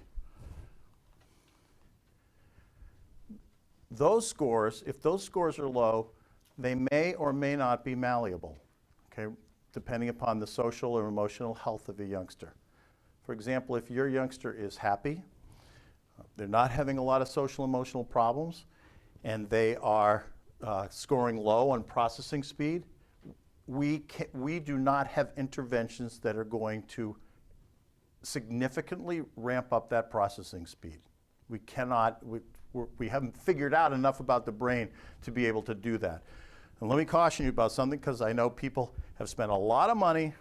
Those scores, if those scores are low, they may or may not be malleable, okay, depending upon the social or emotional health of a youngster. For example, if your youngster is happy, they're not having a lot of social emotional problems, and they are scoring low on processing speed, we do not have interventions that are going to significantly ramp up that processing speed. We cannot, we haven't figured out enough about the brain to be able to do that. And let me caution you about something, because I know people have spent a lot of money,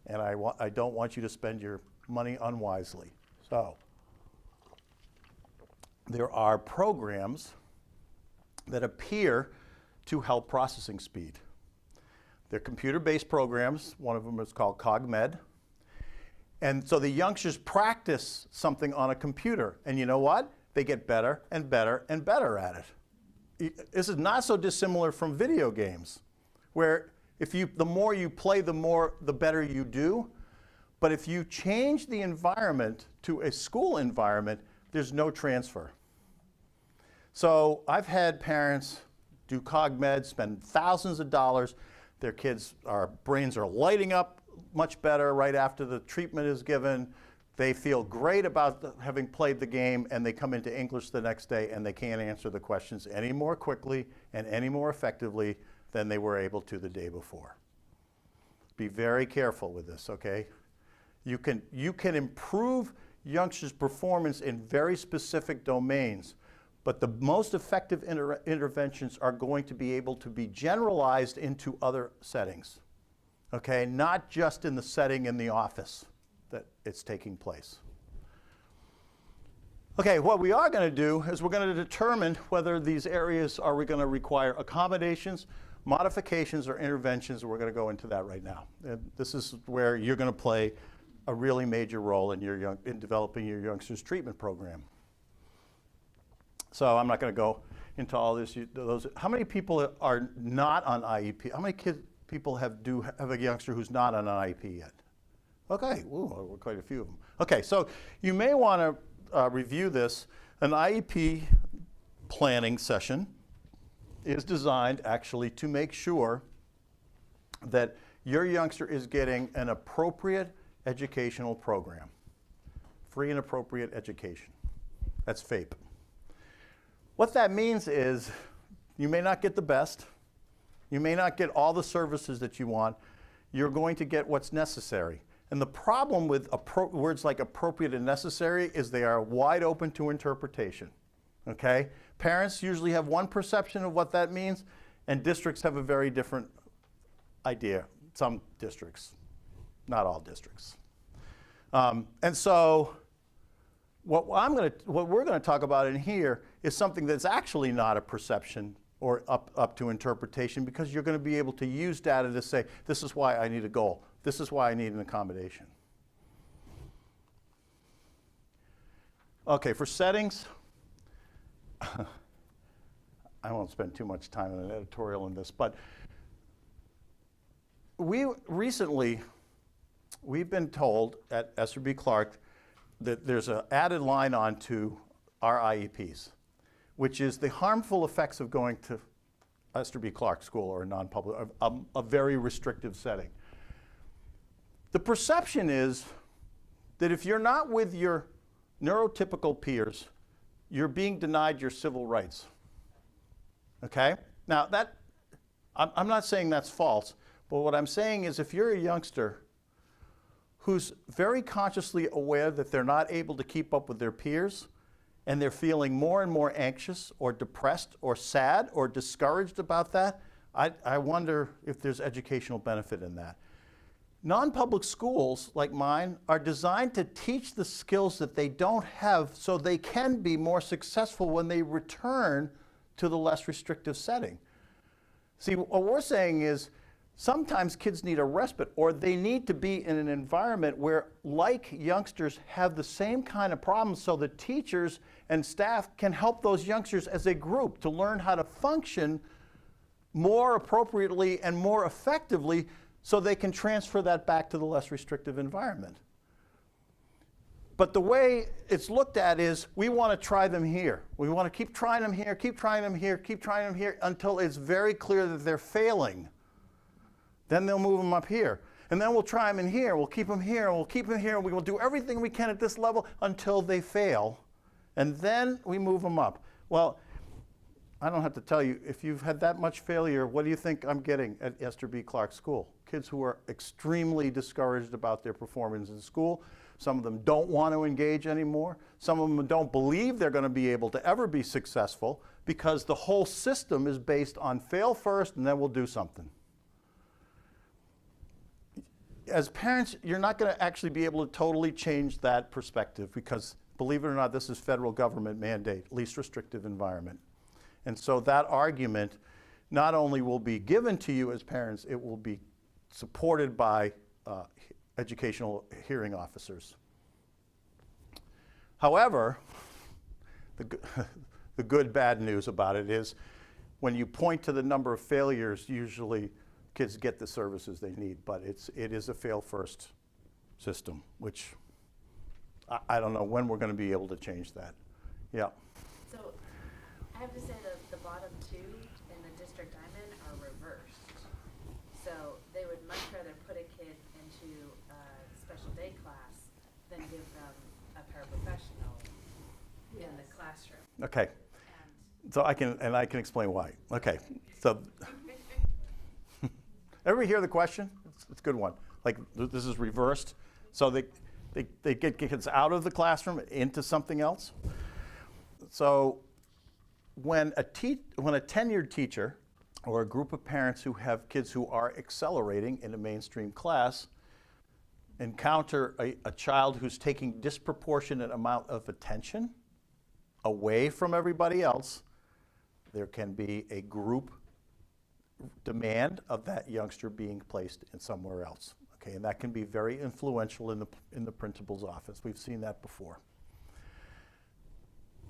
and I don't want you to spend your money unwisely. So there are programs that appear to help processing speed. They're computer-based programs. One of them is called CogMed. And so the youngsters practice something on a computer, and you know what? They get better and better and better at it. This is not so dissimilar from video games, where the more you play, the better you do. But if you change the environment to a school environment, there's no transfer. So I've had parents do CogMed, spend thousands of dollars. Their kids' brains are lighting up much better right after the treatment is given. They feel great about having played the game, and they come into English the next day and they can't answer the questions any more quickly and any more effectively than they were able to the day before. Be very careful with this, okay? You can improve youngsters' performance in very specific domains, but the most effective interventions are going to be able to be generalized into other settings, okay? Not just in the setting in the office that it's taking place. Okay, what we are going to do is we're going to determine whether these areas are we going to require accommodations, modifications, or interventions. We're going to go into that right now. And this is where you're going to play a really major role in in developing your youngsters' treatment program. So I'm not going to go into all this. How many people are not on IEP? How many people have a youngster who's not on an IEP yet? Okay, ooh, quite a few of them. Okay, so you may want to review this. An IEP planning session is designed actually to make sure that your youngster is getting an appropriate educational program. Free and appropriate education. That's FAPE. What that means is you may not get the best. You may not get all the services that you want. You're going to get what's necessary. And the problem with words like appropriate and necessary is they are wide open to interpretation, okay? Parents usually have one perception of what that means, and districts have a very different idea. Some districts, not all districts. And so what we're going to talk about in here is something that's actually not a perception or up to interpretation, because you're going to be able to use data to say, this is why I need a goal. This is why I need an accommodation. Okay, for settings, I won't spend too much time on an editorial in this, but we've been told at Esther B. Clark that there's an added line onto our IEPs, which is the harmful effects of going to Esther B. Clark School or a non-public, a very restrictive setting. The perception is that if you're not with your neurotypical peers, you're being denied your civil rights. Okay? Now, I'm not saying that's false, but what I'm saying is if you're a youngster who's very consciously aware that they're not able to keep up with their peers, and they're feeling more and more anxious or depressed or sad or discouraged about that, I wonder if there's educational benefit in that. Non-public schools like mine are designed to teach the skills that they don't have so they can be more successful when they return to the less restrictive setting. See, what we're saying is sometimes kids need a respite, or they need to be in an environment where like youngsters have the same kind of problems, so that teachers and staff can help those youngsters as a group to learn how to function more appropriately and more effectively, so they can transfer that back to the less restrictive environment. But the way it's looked at is we want to try them here. We want to keep trying them here, keep trying them here, keep trying them here until it's very clear that they're failing. Then they'll move them up here. And then we'll try them in here, we'll keep them here, and we'll keep them here, and we will do everything we can at this level until they fail. And then we move them up. Well, I don't have to tell you, if you've had that much failure, what do you think I'm getting at Esther B. Clark School? Kids who are extremely discouraged about their performance in school. Some of them don't want to engage anymore. Some of them don't believe they're going to be able to ever be successful, because the whole system is based on fail first and then we'll do something. As parents, you're not going to actually be able to totally change that perspective, because, believe it or not, this is federal government mandate, least restrictive environment. And so that argument not only will be given to you as parents, it will be supported by educational hearing officers. However, the good, bad news about it is when you point to the number of failures, usually kids get the services they need, but it is a fail-first system, which I don't know when we're going to be able to change that. Yeah. So I have to say that the bottom two in the district I'm in are reversed. So they would much rather put a kid into a special day class than give them a paraprofessional in the classroom. Okay. So I can explain why. Okay. So ever hear the question? It's a good one. Like, this is reversed. So they get kids out of the classroom into something else. So when a tenured teacher or a group of parents who have kids who are accelerating in a mainstream class encounter a child who's taking disproportionate amount of attention away from everybody else, there can be a group demand of that youngster being placed in somewhere else. Okay, and that can be very influential in the principal's office. We've seen that before.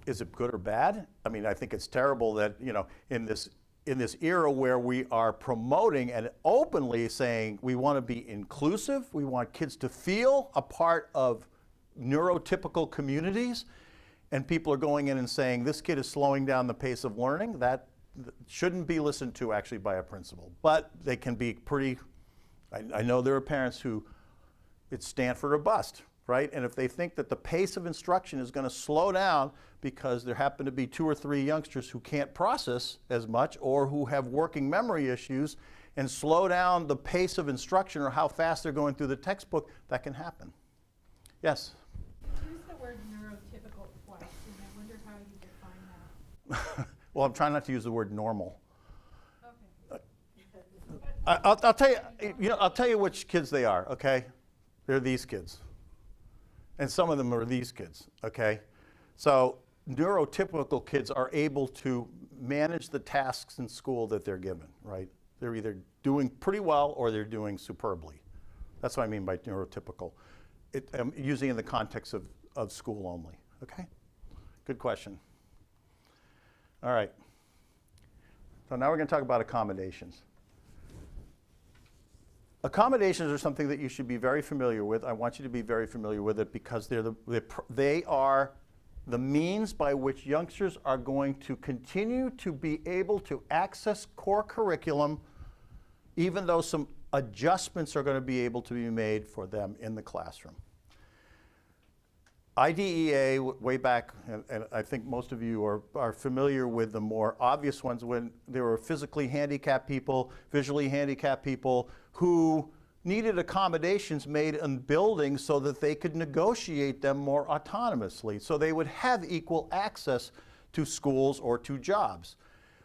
Is it good or bad? I mean, I think it's terrible that, you know, in this era where we are promoting and openly saying we want to be inclusive, we want kids to feel a part of neurotypical communities, and people are going in and saying this kid is slowing down the pace of learning, that shouldn't be listened to actually by a principal. But they can be pretty, I know there are parents who, it's Stanford or bust, right? And if they think that the pace of instruction is going to slow down because there happen to be 2 or 3 youngsters who can't process as much or who have working memory issues, and slow down the pace of instruction or how fast they're going through the textbook, that can happen. Yes? Use the word neurotypical twice, and I wonder how you define that. Well, I'm trying not to use the word normal. Okay. I'll tell you, I'll tell you which kids they are, okay? They're these kids. And some of them are these kids, okay? So neurotypical kids are able to manage the tasks in school that they're given, right? They're either doing pretty well or they're doing superbly. That's what I mean by neurotypical. I'm using it in the context of school only, okay? Good question. All right. So now we're going to talk about accommodations. Accommodations are something that you should be very familiar with. I want you to be very familiar with it because they are the means by which youngsters are going to continue to be able to access core curriculum, even though some adjustments are going to be able to be made for them in the classroom. IDEA, way back, and I think most of you are familiar with the more obvious ones when there were physically handicapped people, visually handicapped people who needed accommodations made in buildings so that they could negotiate them more autonomously, so they would have equal access to schools or to jobs.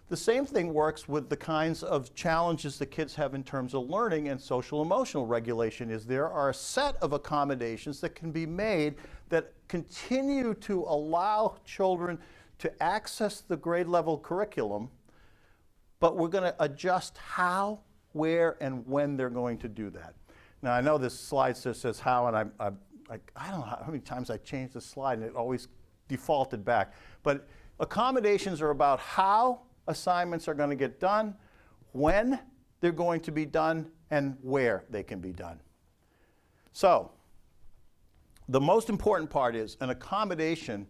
The same thing works with the kinds of challenges that kids have in terms of learning and social emotional regulation. Is there are a set of accommodations that can be made that continue to allow children to access the grade level curriculum, but we're going to adjust how, where, and when they're going to do that. Now I know this slide says how, and I don't know how many times I changed the slide and it always defaulted back. But accommodations are about how assignments are going to get done, when they're going to be done, and where they can be done. So the most important part is an accommodation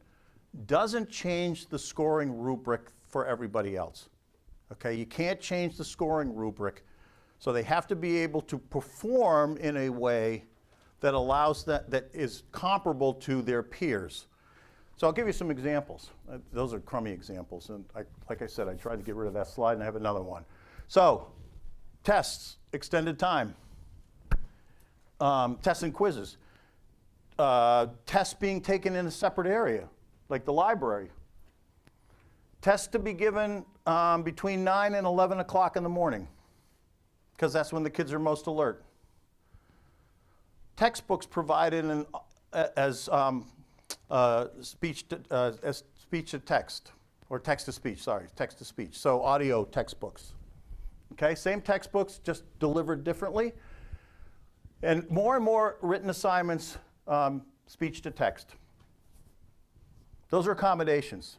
doesn't change the scoring rubric for everybody else. Okay, you can't change the scoring rubric, so they have to be able to perform in a way that allows that is comparable to their peers. So I'll give you some examples. Those are crummy examples, and like I said, I tried to get rid of that slide, and I have another one. So, tests, extended time, tests and quizzes, tests being taken in a separate area, like the library, tests to be given between 9 and 11 o'clock in the morning, because that's when the kids are most alert. Textbooks provided as speech to text, or text to speech, sorry, text to speech. So audio textbooks. Okay, same textbooks, just delivered differently. And more written assignments, speech to text. Those are accommodations.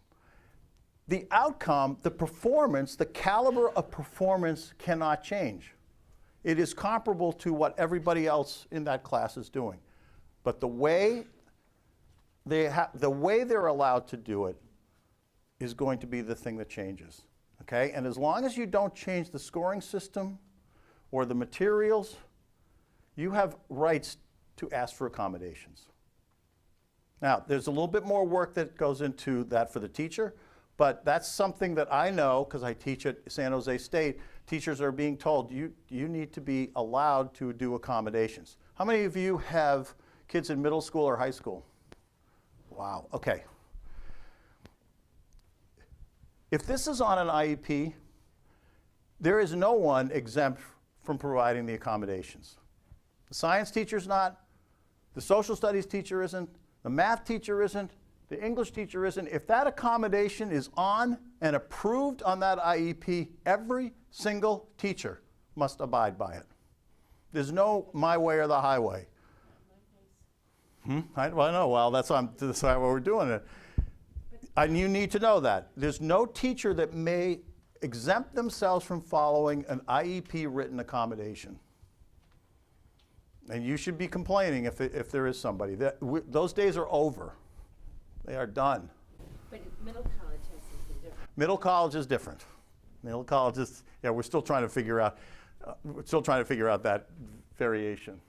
The outcome, the performance, the caliber of performance cannot change. It is comparable to what everybody else in that class is doing. But the way they're allowed to do it is going to be the thing that changes, okay? And as long as you don't change the scoring system or the materials, you have rights to ask for accommodations. Now, there's a little bit more work that goes into that for the teacher, but that's something that I know, because I teach at San Jose State, teachers are being told, you need to be allowed to do accommodations. How many of you have kids in middle school or high school? Wow, okay. If this is on an IEP, there is no one exempt from providing the accommodations. The science teacher's not, the social studies teacher isn't, the math teacher isn't, the English teacher isn't. If that accommodation is on and approved on that IEP, every single teacher must abide by it. There's no my way or the highway. I know. Well, that's why we're doing it. And you need to know that. There's no teacher that may exempt themselves from following an IEP written accommodation. And you should be complaining if there is somebody. Those days are over. They are done. But middle college has something different. Middle college is different. Middle college is, yeah, we're still trying to figure out that variation.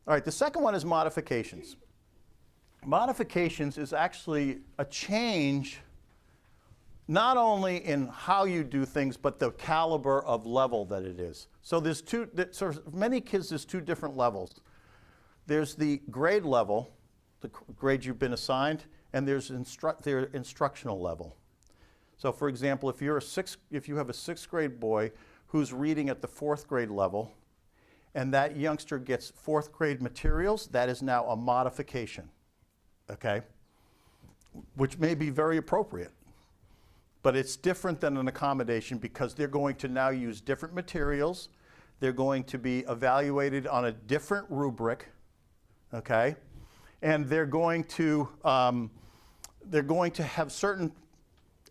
All right, the second one is modifications. Modifications is actually a change not only in how you do things, but the caliber of level that it is. So there's many kids, there's two different levels. There's the grade level, the grade you've been assigned, and there's their instructional level. So for example, if you have a sixth grade boy who's reading at the fourth grade level, and that youngster gets fourth grade materials, that is now a modification, okay? Which may be very appropriate. But it's different than an accommodation because they're going to now use different materials. They're going to be evaluated on a different rubric, okay? And they're going to have certain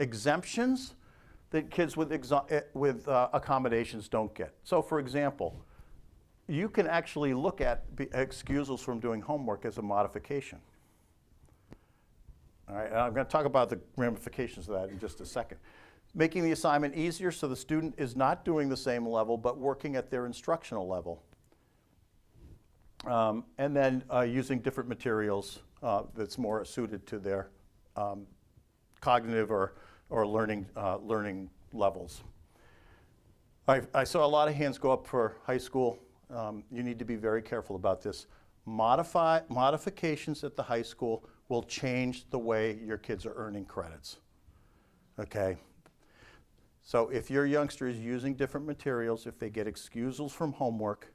exemptions that kids with accommodations don't get. So for example, you can actually look at excusals from doing homework as a modification. All right, and I'm going to talk about the ramifications of that in just a second. Making the assignment easier so the student is not doing the same level but working at their instructional level. And then using different materials that's more suited to their cognitive or learning levels. I saw a lot of hands go up for high school. You need to be very careful about this. Modifications at the high school will change the way your kids are earning credits, okay? So if your youngster is using different materials, if they get excusals from homework,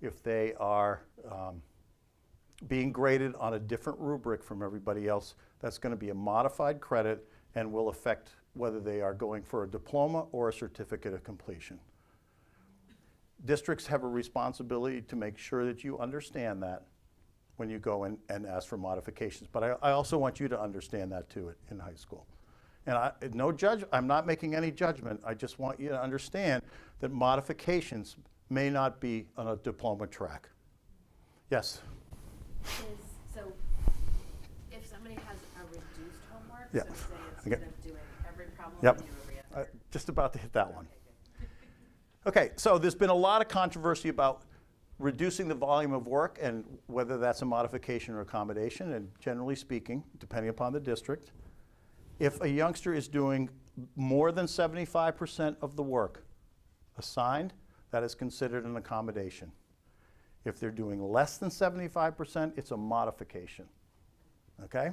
if they are being graded on a different rubric from everybody else, that's going to be a modified credit and will affect whether they are going for a diploma or a certificate of completion. Districts have a responsibility to make sure that you understand that when you go in and ask for modifications. But I also want you to understand that too in high school. And I'm not making any judgment. I just want you to understand that modifications may not be on a diploma track. Yes? So if somebody has a reduced homework, Yeah. so say Okay. instead of doing every problem, Yep. they do every other. Just about to hit that one. Okay, Okay, so there's been a lot of controversy about reducing the volume of work and whether that's a modification or accommodation, and generally speaking, depending upon the district, if a youngster is doing more than 75% of the work assigned, that is considered an accommodation. If they're doing less than 75%, it's a modification, okay?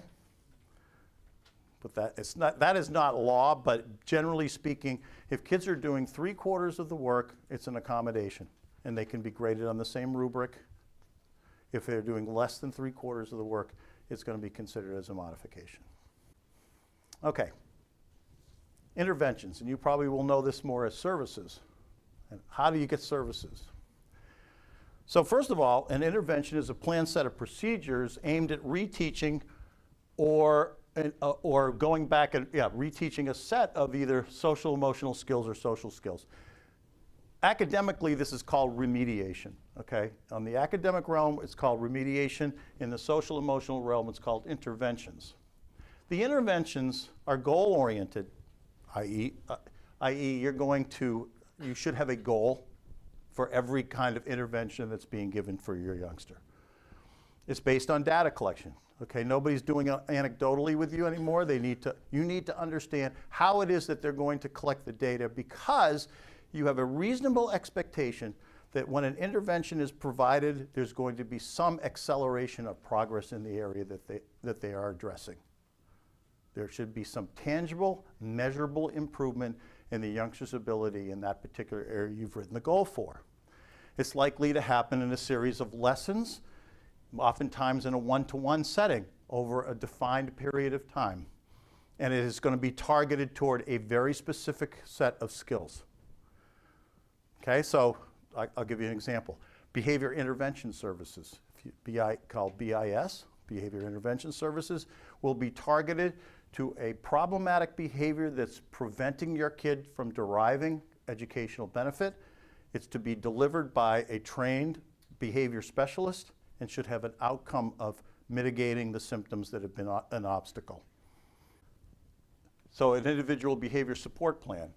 But that is not law, but generally speaking, if kids are doing 3/4 of the work, it's an accommodation, and they can be graded on the same rubric. If they're doing less than 3/4 of the work, it's going to be considered as a modification. Okay. Interventions, and you probably will know this more as services. And how do you get services? So first of all, an intervention is a planned set of procedures aimed at reteaching or going back and reteaching a set of either social emotional skills or social skills. Academically, this is called remediation, okay? On the academic realm, it's called remediation. In the social emotional realm, it's called interventions. The interventions are goal-oriented, i.e., you should have a goal for every kind of intervention that's being given for your youngster. It's based on data collection. Okay, nobody's doing it anecdotally with you anymore. You need to understand how it is that they're going to collect the data, because you have a reasonable expectation that when an intervention is provided, there's going to be some acceleration of progress in the area that they are addressing. There should be some tangible, measurable improvement in the youngster's ability in that particular area you've written the goal for. It's likely to happen in a series of lessons, oftentimes in a one-to-one setting over a defined period of time. And it is going to be targeted toward a very specific set of skills. Okay, so I'll give you an example. Behavior intervention services, called BIS, Behavior Intervention Services, will be targeted to a problematic behavior that's preventing your kid from deriving educational benefit. It's to be delivered by a trained behavior specialist and should have an outcome of mitigating the symptoms that have been an obstacle. So an individual behavior support plan.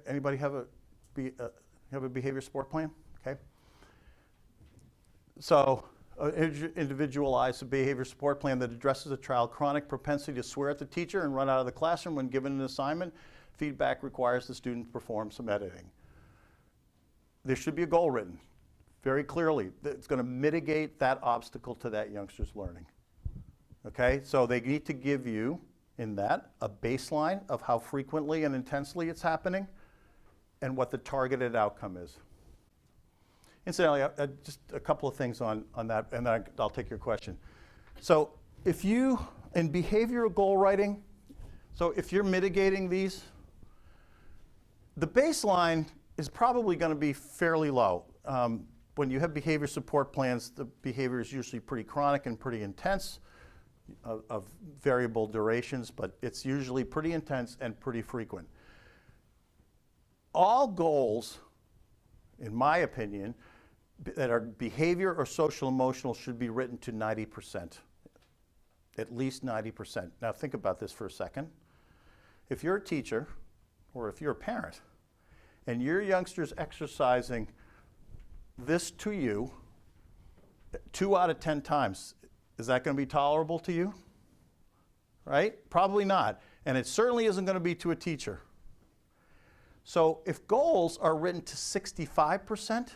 Anybody have a behavior support plan? Okay. So individualized behavior support plan that addresses a child's chronic propensity to swear at the teacher and run out of the classroom when given an assignment. Feedback requires the student perform some editing. There should be a goal written very clearly that's going to mitigate that obstacle to that youngster's learning. Okay, so they need to give you, in that, a baseline of how frequently and intensely it's happening and what the targeted outcome is. Incidentally, just a couple of things on that, and then I'll take your question. So if you, in behavioral goal writing, so if you're mitigating these, the baseline is probably going to be fairly low. When you have behavior support plans, the behavior is usually pretty chronic and pretty intense, of variable durations, but it's usually pretty intense and pretty frequent. All goals, in my opinion, that are behavior or social emotional should be written to 90%, at least 90%. Now think about this for a second. If you're a teacher, or if you're a parent, and your youngster's exercising this to you 2 out of 10 times, is that going to be tolerable to you? Right? Probably not. And it certainly isn't going to be to a teacher. So if goals are written to 65%,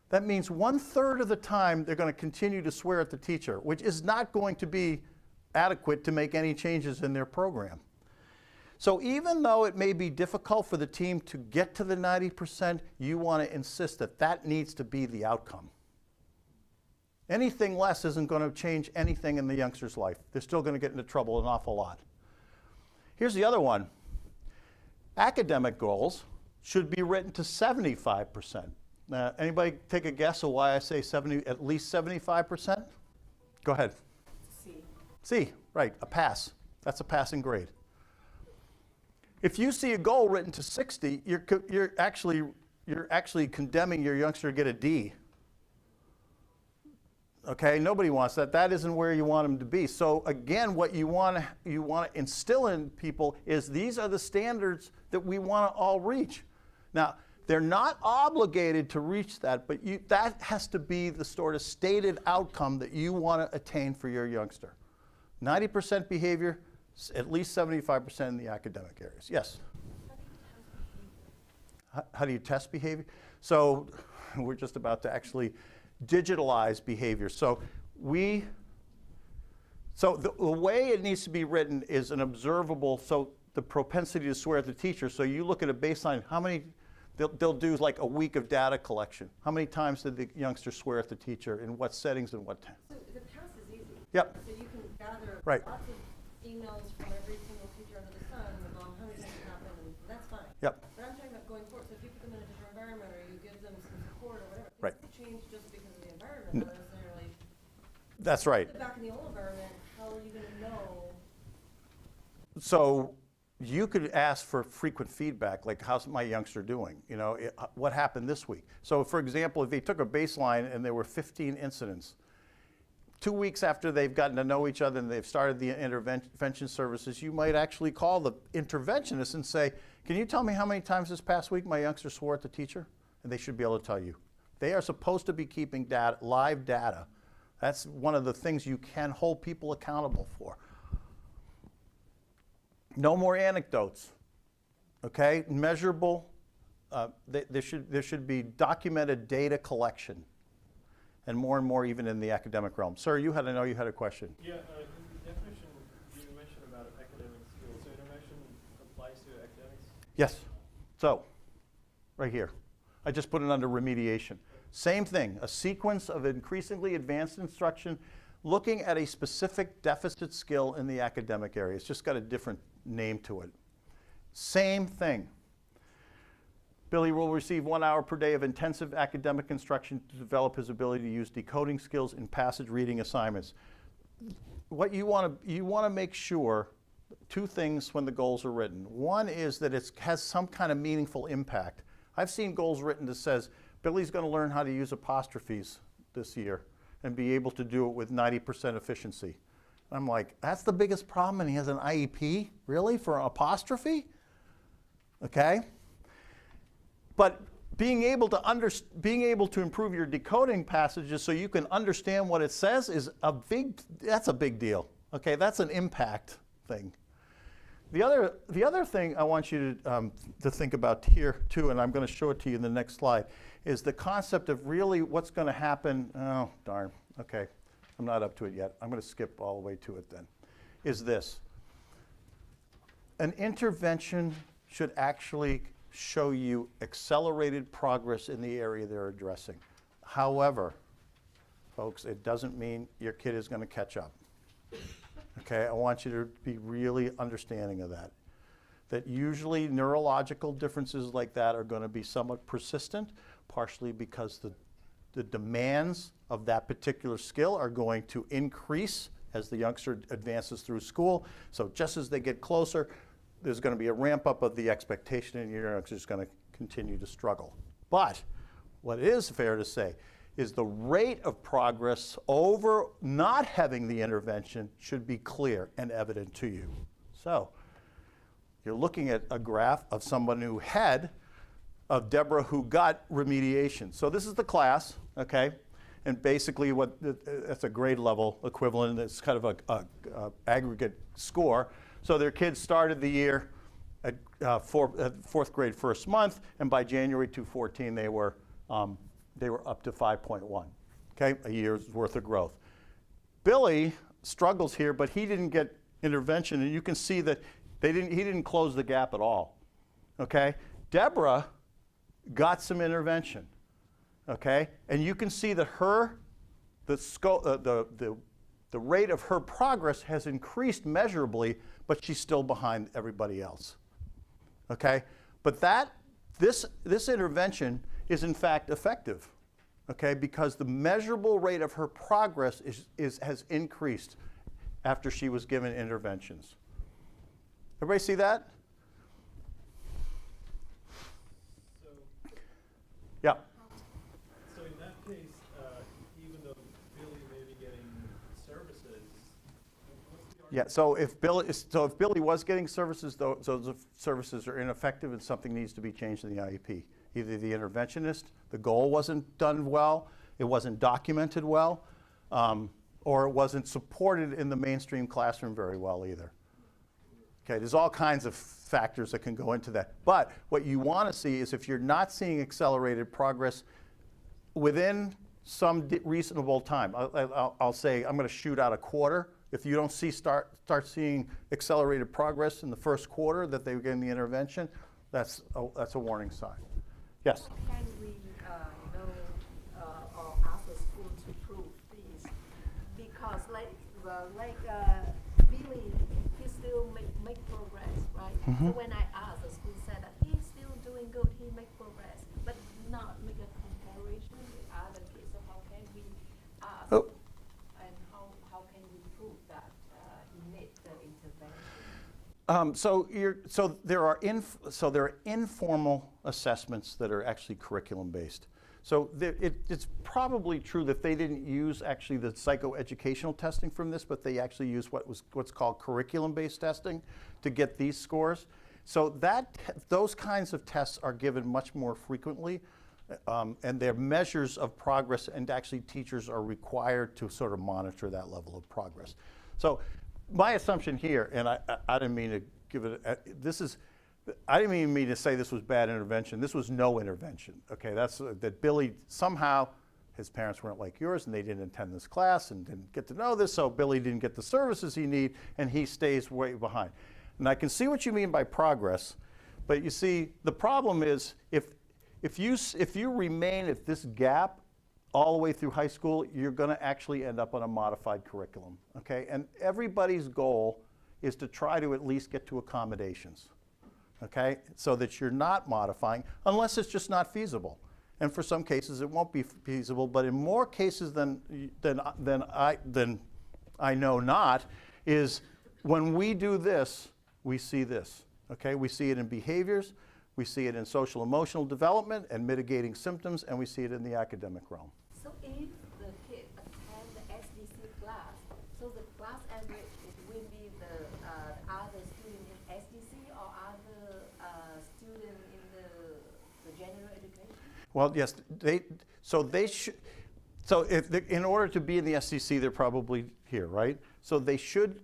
that means 1/3 of the time they're going to continue to swear at the teacher, which is not going to be adequate to make any changes in their program. So even though it may be difficult for the team to get to the 90%, you want to insist that that needs to be the outcome. Anything less isn't going to change anything in the youngster's life. They're still going to get into trouble an awful lot. Here's the other one. Academic goals should be written to 75%. Now, anybody take a guess of why I say at least 75%? Go ahead. C, right, a pass. That's a passing grade. If you see a goal written to 60, you're actually condemning your youngster to get a D. Okay, nobody wants that. That isn't where you want them to be. So again, what you want to instill in people is these are the standards that we want to all reach. Now, they're not obligated to reach that, but that has to be the sort of stated outcome that you want to attain for your youngster. 90% behavior, at least 75% in the academic areas. Yes? How do you test behavior? So we're just about to actually digitalize behavior. So the way it needs to be written is an observable, so the propensity to swear at the teacher. So you look at a baseline, how many, they'll do like a week of data collection. How many times did the youngster swear at the teacher, in what settings and what time? So the pass is easy. Yep. So you can gather Right. lots of emails from every single teacher under the sun about how many things happen, and that's fine. Yep. But I'm talking about going forward. So if you put them in a different environment, or you give them some support or whatever, Right. things will change just because of the environment, not necessarily. That's right. But back in the old environment, how are you going to know? So you could ask for frequent feedback, like how's my youngster doing? You know, what happened this week? So for example, if they took a baseline and there were 15 incidents, 2 weeks after they've gotten to know each other and they've started the intervention services, you might actually call the interventionist and say, can you tell me how many times this past week my youngster swore at the teacher? And they should be able to tell you. They are supposed to be keeping data, live data. That's one of the things you can hold people accountable for. No more anecdotes, okay? Measurable, there should be documented data collection, and more even in the academic realm. Sir, I know you had a question. Yeah, in the definition, you mentioned about academic skills. So intervention applies to academics? Yes. So, right here. I just put it under remediation. Same thing, a sequence of increasingly advanced instruction looking at a specific deficit skill in the academic area. It's just got a different name to it. Same thing. Billy will receive 1 hour per day of intensive academic instruction to develop his ability to use decoding skills in passage reading assignments. What you want to make sure, two things when the goals are written. One is that it has some kind of meaningful impact. I've seen goals written that says, Billy's going to learn how to use apostrophes this year and be able to do it with 90% efficiency. I'm like, that's the biggest problem, and he has an IEP? Really, for an apostrophe? Okay? But being able to improve your decoding passages so you can understand what it says is that's a big deal. Okay, that's an impact thing. The other thing I want you to think about here too, and I'm going to show it to you in the next slide, is the concept of really what's going to happen. Oh, darn. Okay, I'm not up to it yet. I'm going to skip all the way to it then. Is this. An intervention should actually show you accelerated progress in the area they're addressing. However, folks, it doesn't mean your kid is going to catch up. Okay, I want you to be really understanding of that. That usually neurological differences like that are going to be somewhat persistent, partially because the demands of that particular skill are going to increase as the youngster advances through school. So just as they get closer, there's going to be a ramp up of the expectation, and your youngster is going to continue to struggle. But what is fair to say is the rate of progress over not having the intervention should be clear and evident to you. So you're looking at a graph of someone of Deborah who got remediation. So this is the class, okay? And basically that's a grade level equivalent. It's kind of a aggregate score. So their kids started the year at fourth grade first month, and by January 2014 they were up to 5.1, okay, a year's worth of growth. Billy struggles here, but he didn't get intervention, and you can see that he didn't close the gap at all, okay? Deborah got some intervention, okay? And you can see that the rate of her progress has increased measurably, but she's still behind everybody else, okay? But this intervention is in fact effective, okay, because the measurable rate of her progress has increased after she was given interventions. Everybody see that? So, Yeah. so in that case, even though Billy may be getting services, what's the Yeah, so if Billy was getting services, those services are ineffective and something needs to be changed in the IEP. Either the interventionist, the goal wasn't done well, it wasn't documented well, or it wasn't supported in the mainstream classroom very well either. Okay, there's all kinds of factors that can go into that. But what you want to see is if you're not seeing accelerated progress within some reasonable time, I'll say I'm going to shoot out a quarter. If you don't start seeing accelerated progress in the first quarter that they were getting the intervention, that's a warning sign. Yes? How can we or ask the school to prove this? Because Billy, he still make progress, right? Mm-hmm. So when I asked, the school said that he's still doing good, he make progress, but not make a comparison with other kids. So how can we ask, and how can we prove that he made the intervention? So there are informal assessments that are actually curriculum based. So it's probably true that they didn't use actually the psychoeducational testing from this, but they actually used what's called curriculum based testing to get these scores. So those kinds of tests are given much more frequently, and they're measures of progress, and actually teachers are required to sort of monitor that level of progress. So my assumption here, and I didn't mean to give it, I didn't even mean to say this was bad intervention. This was no intervention, okay? That's that Billy, somehow, his parents weren't like yours, and they didn't attend this class and didn't get to know this, so Billy didn't get the services he needed, and he stays way behind. And I can see what you mean by progress, but you see, the problem is, if you remain at this gap all the way through high school, you're going to actually end up on a modified curriculum, okay? And everybody's goal is to try to at least get to accommodations, okay? So that you're not modifying, unless it's just not feasible. And for some cases, it won't be feasible, but in more cases than I know not, is when we do this, we see this, okay? We see it in behaviors, we see it in social emotional development and mitigating symptoms, and we see it in the academic realm. So if the kid attend the SDC class, so the class average will be the other student in SDC or other student in the general education? Well, yes, they should, so in order to be in the SCC, they're probably here, right? So they should,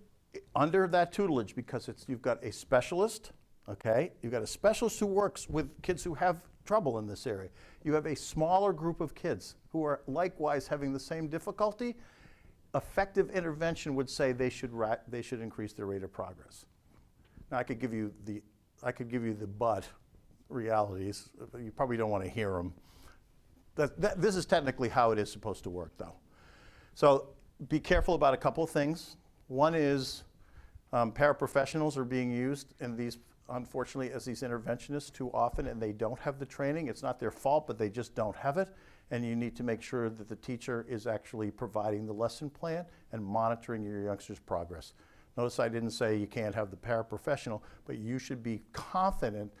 under that tutelage, because you've got a specialist, okay? You've got a specialist who works with kids who have trouble in this area. You have a smaller group of kids who are likewise having the same difficulty. Effective intervention would say they should increase their rate of progress. Now, I could give you the but realities. You probably don't want to hear them. This is technically how it is supposed to work, though. So be careful about a couple of things. One is paraprofessionals are being used in these, unfortunately, as these interventionists too often, and they don't have the training. It's not their fault, but they just don't have it. And you need to make sure that the teacher is actually providing the lesson plan and monitoring your youngster's progress. Notice I didn't say you can't have the paraprofessional, but you should be confident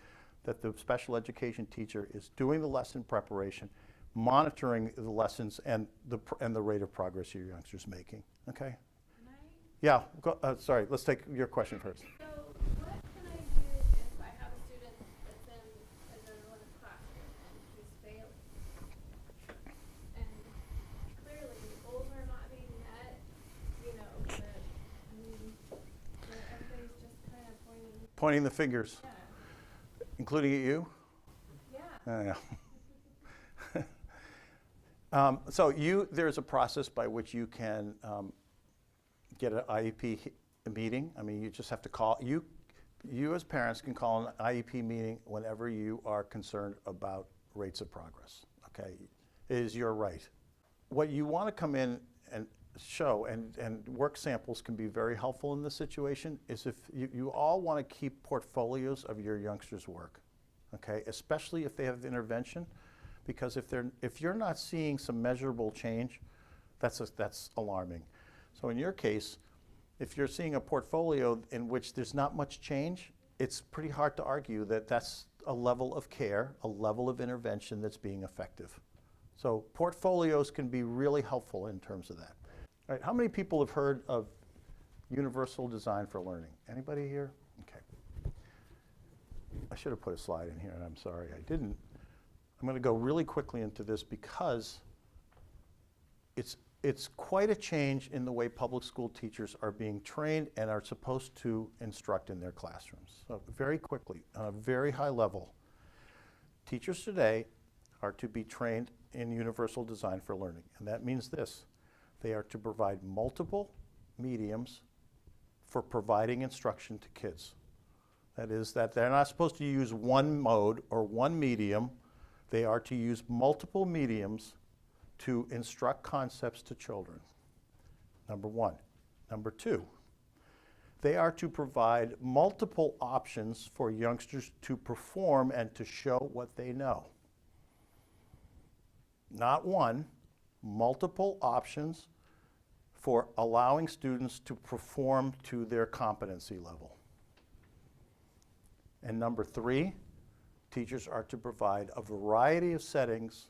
that the special education teacher is doing the lesson preparation, monitoring the lessons and the rate of progress your youngster's making. Okay? Can I? Yeah. Sorry. Let's take your question first. So what can I do if I have a student that's in a general ed classroom and he's failing? And clearly goals are not being met, you know, but I mean, everybody's just kind of Pointing the fingers, yeah. including at you? Yeah. Yeah. So there's a process by which you can get an IEP meeting. I mean, you just have to call. You as parents can call an IEP meeting whenever you are concerned about rates of progress. Okay, it is your right. What you want to come in and show, and work samples can be very helpful in this situation, is if you all want to keep portfolios of your youngsters' work. Okay, especially if they have intervention. Because if you're not seeing some measurable change, that's alarming. So in your case, if you're seeing a portfolio in which there's not much change, it's pretty hard to argue that that's a level of care, a level of intervention that's being effective. So portfolios can be really helpful in terms of that. All right, how many people have heard of universal design for learning? Anybody here? Okay. I should have put a slide in here, and I'm sorry I didn't. I'm going to go really quickly into this because it's quite a change in the way public school teachers are being trained and are supposed to instruct in their classrooms. So very quickly, on a very high level, teachers today are to be trained in universal design for learning. And that means this: they are to provide multiple mediums for providing instruction to kids. That is, that they're not supposed to use one mode or one medium. They are to use multiple mediums to instruct concepts to children. Number one. Number two, they are to provide multiple options for youngsters to perform and to show what they know. Not one, multiple options for allowing students to perform to their competency level. And number three, teachers are to provide a variety of settings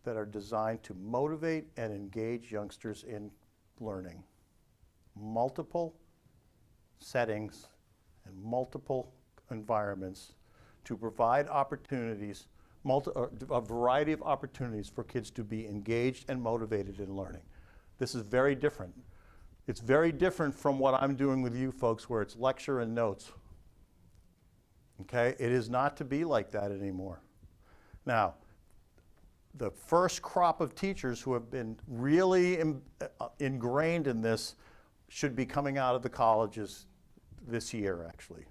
that are designed to motivate and engage youngsters in learning. Multiple settings and multiple environments to provide opportunities, a variety of opportunities for kids to be engaged and motivated in learning. This is very different. It's very different from what I'm doing with you folks, where it's lecture and notes. Okay, it is not to be like that anymore. Now, the first crop of teachers who have been really ingrained in this should be coming out of the colleges this year, actually.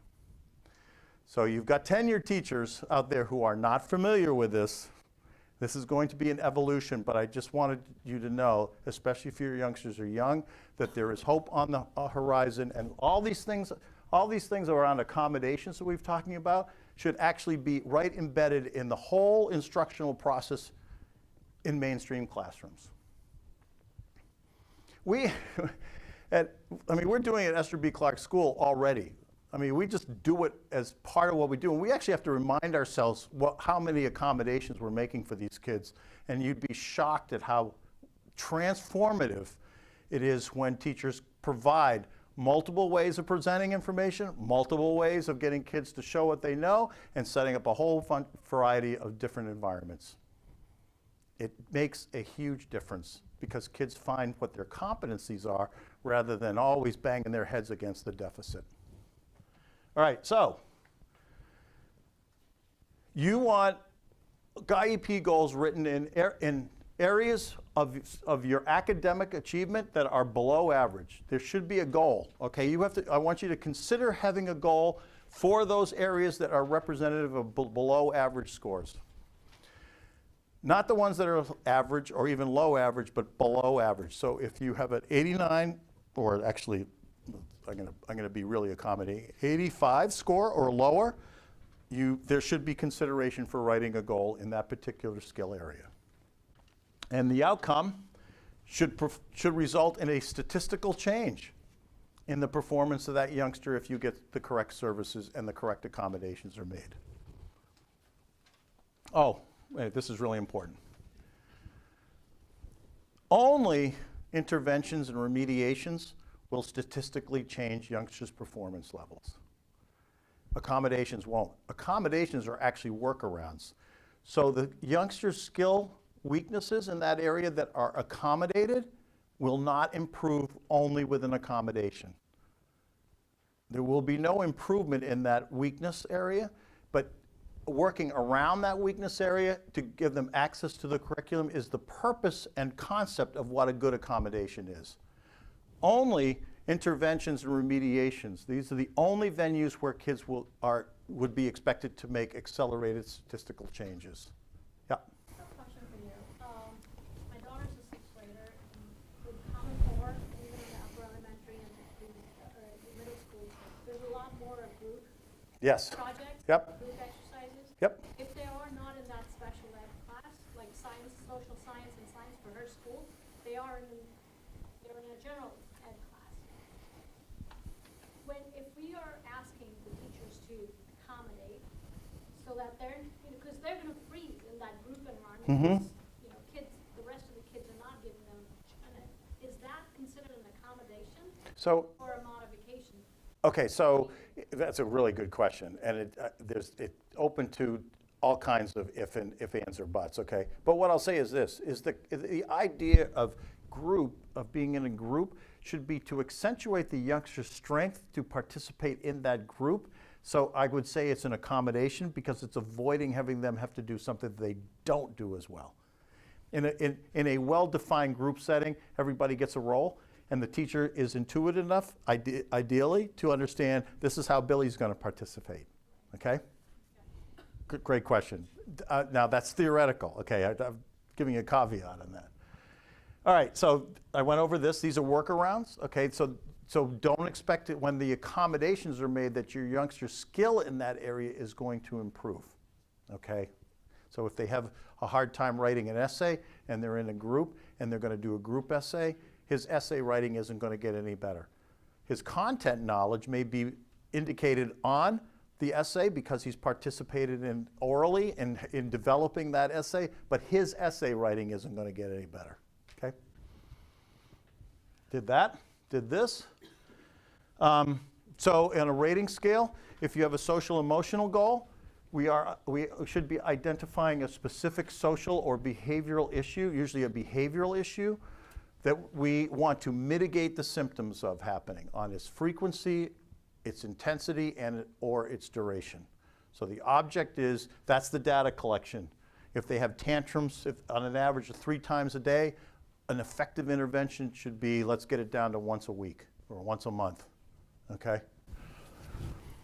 So you've got tenured teachers out there who are not familiar with this. This is going to be an evolution, but I just wanted you to know, especially if your youngsters are young, that there is hope on the horizon, and all these things around accommodations that we've talking about should actually be right embedded in the whole instructional process in mainstream classrooms. We're doing it at Esther B. Clark School already. I mean, we just do it as part of what we do. And we actually have to remind ourselves how many accommodations we're making for these kids. And you'd be shocked at how transformative it is when teachers provide multiple ways of presenting information, multiple ways of getting kids to show what they know, and setting up a whole variety of different environments. It makes a huge difference because kids find what their competencies are rather than always banging their heads against the deficit. All right, so you want IEP goals written in areas of your academic achievement that are below average. There should be a goal, okay? I want you to consider having a goal for those areas that are representative of below average scores. Not the ones that are average or even low average, but below average. So if you have an 89, or actually, I'm gonna be really accommodating, 85 score or lower, there should be consideration for writing a goal in that particular skill area. And the outcome should result in a statistical change in the performance of that youngster if you get the correct services and the correct accommodations are made. Oh, wait, this is really important. Only interventions and remediations will statistically change youngsters' performance levels. Accommodations won't. Accommodations are actually workarounds. So the youngster's skill weaknesses in that area that are accommodated will not improve only with an accommodation. There will be no improvement in that weakness area, but working around that weakness area to give them access to the curriculum is the purpose and concept of what a good accommodation is. Only interventions and remediations, these are the only venues where kids would be expected to make accelerated statistical changes. Yeah. I have a question for you. My daughter's a sixth grader, and with Common Core, even in the upper elementary and the middle school, there's a lot more of group Yes. projects, Yep. group exercises. Yep. If they are not in that special ed class, like science, social science, and science for her school, they're in a general ed class. If we are asking the teachers to accommodate so that because they're going to freeze in that group environment, because, the rest of the kids are not giving them, is that considered an accommodation So, or a modification? okay, so that's a really good question, and it's open to all kinds of if, ands, or buts, okay? But what I'll say is this, is the idea of being in a group should be to accentuate the youngster's strength to participate in that group. So I would say it's an accommodation because it's avoiding having them have to do something they don't do as well. In a well-defined group setting, everybody gets a role, and the teacher is intuitive enough, ideally, to understand this is how Billy's going to participate, okay? Great question. Now, that's theoretical, okay? I'm giving you a caveat on that. All right, so I went over this. These are workarounds, okay? So don't expect it when the accommodations are made that your youngster's skill in that area is going to improve, okay? So if they have a hard time writing an essay and they're in a group and they're going to do a group essay, his essay writing isn't going to get any better. His content knowledge may be indicated on the essay because he's participated in orally in developing that essay, but his essay writing isn't going to get any better, okay? Did that, did this. So in a rating scale, if you have a social emotional goal, we should be identifying a specific social or behavioral issue, usually a behavioral issue, that we want to mitigate the symptoms of happening on its frequency, its intensity, or its duration. So the object is, that's the data collection. If they have tantrums on an average of 3 times a day, an effective intervention should be, let's get it down to once a week or once a month, okay?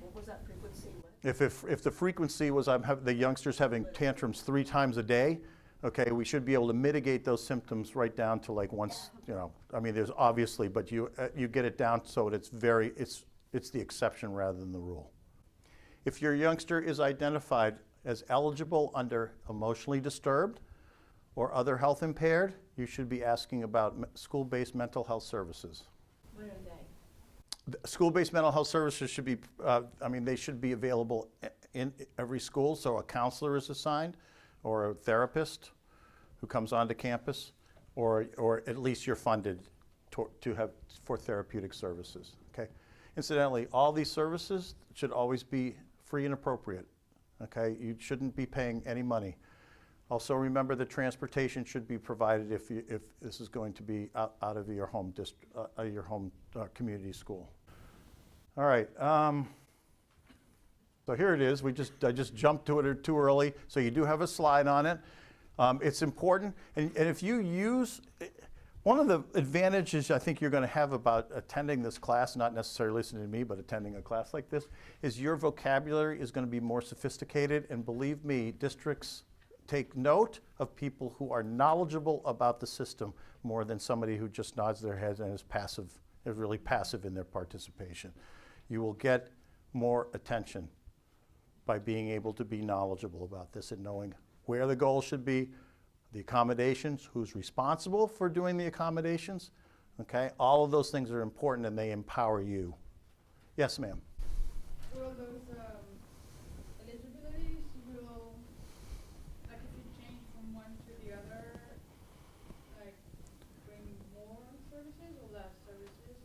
What was that frequency? If the frequency was the youngsters having tantrums 3 times a day, okay, we should be able to mitigate those symptoms right down to like once, I mean, there's obviously, but you get it down so that it's the exception rather than the rule. If your youngster is identified as eligible under emotionally disturbed or other health impaired, you should be asking about school-based mental health services. What are they? School-based mental health services should be, they should be available in every school, so a counselor is assigned, or a therapist who comes onto campus, or at least you're funded for therapeutic services, okay? Incidentally, all these services should always be free and appropriate, okay? You shouldn't be paying any money. Also remember that transportation should be provided if this is going to be out of your home community school. All right. So here it is. I just jumped to it too early. So you do have a slide on it. It's important. And if you use, one of the advantages I think you're going to have about attending this class, not necessarily listening to me, but attending a class like this, is your vocabulary is going to be more sophisticated. And believe me, districts take note of people who are knowledgeable about the system more than somebody who just nods their head and is really passive in their participation. You will get more attention by being able to be knowledgeable about this and knowing where the goal should be, the accommodations, who's responsible for doing the accommodations, okay? All of those things are important and they empower you. Yes, ma'am? Will those eligibilities will, like if you change from one to the other, like bring more services or less services?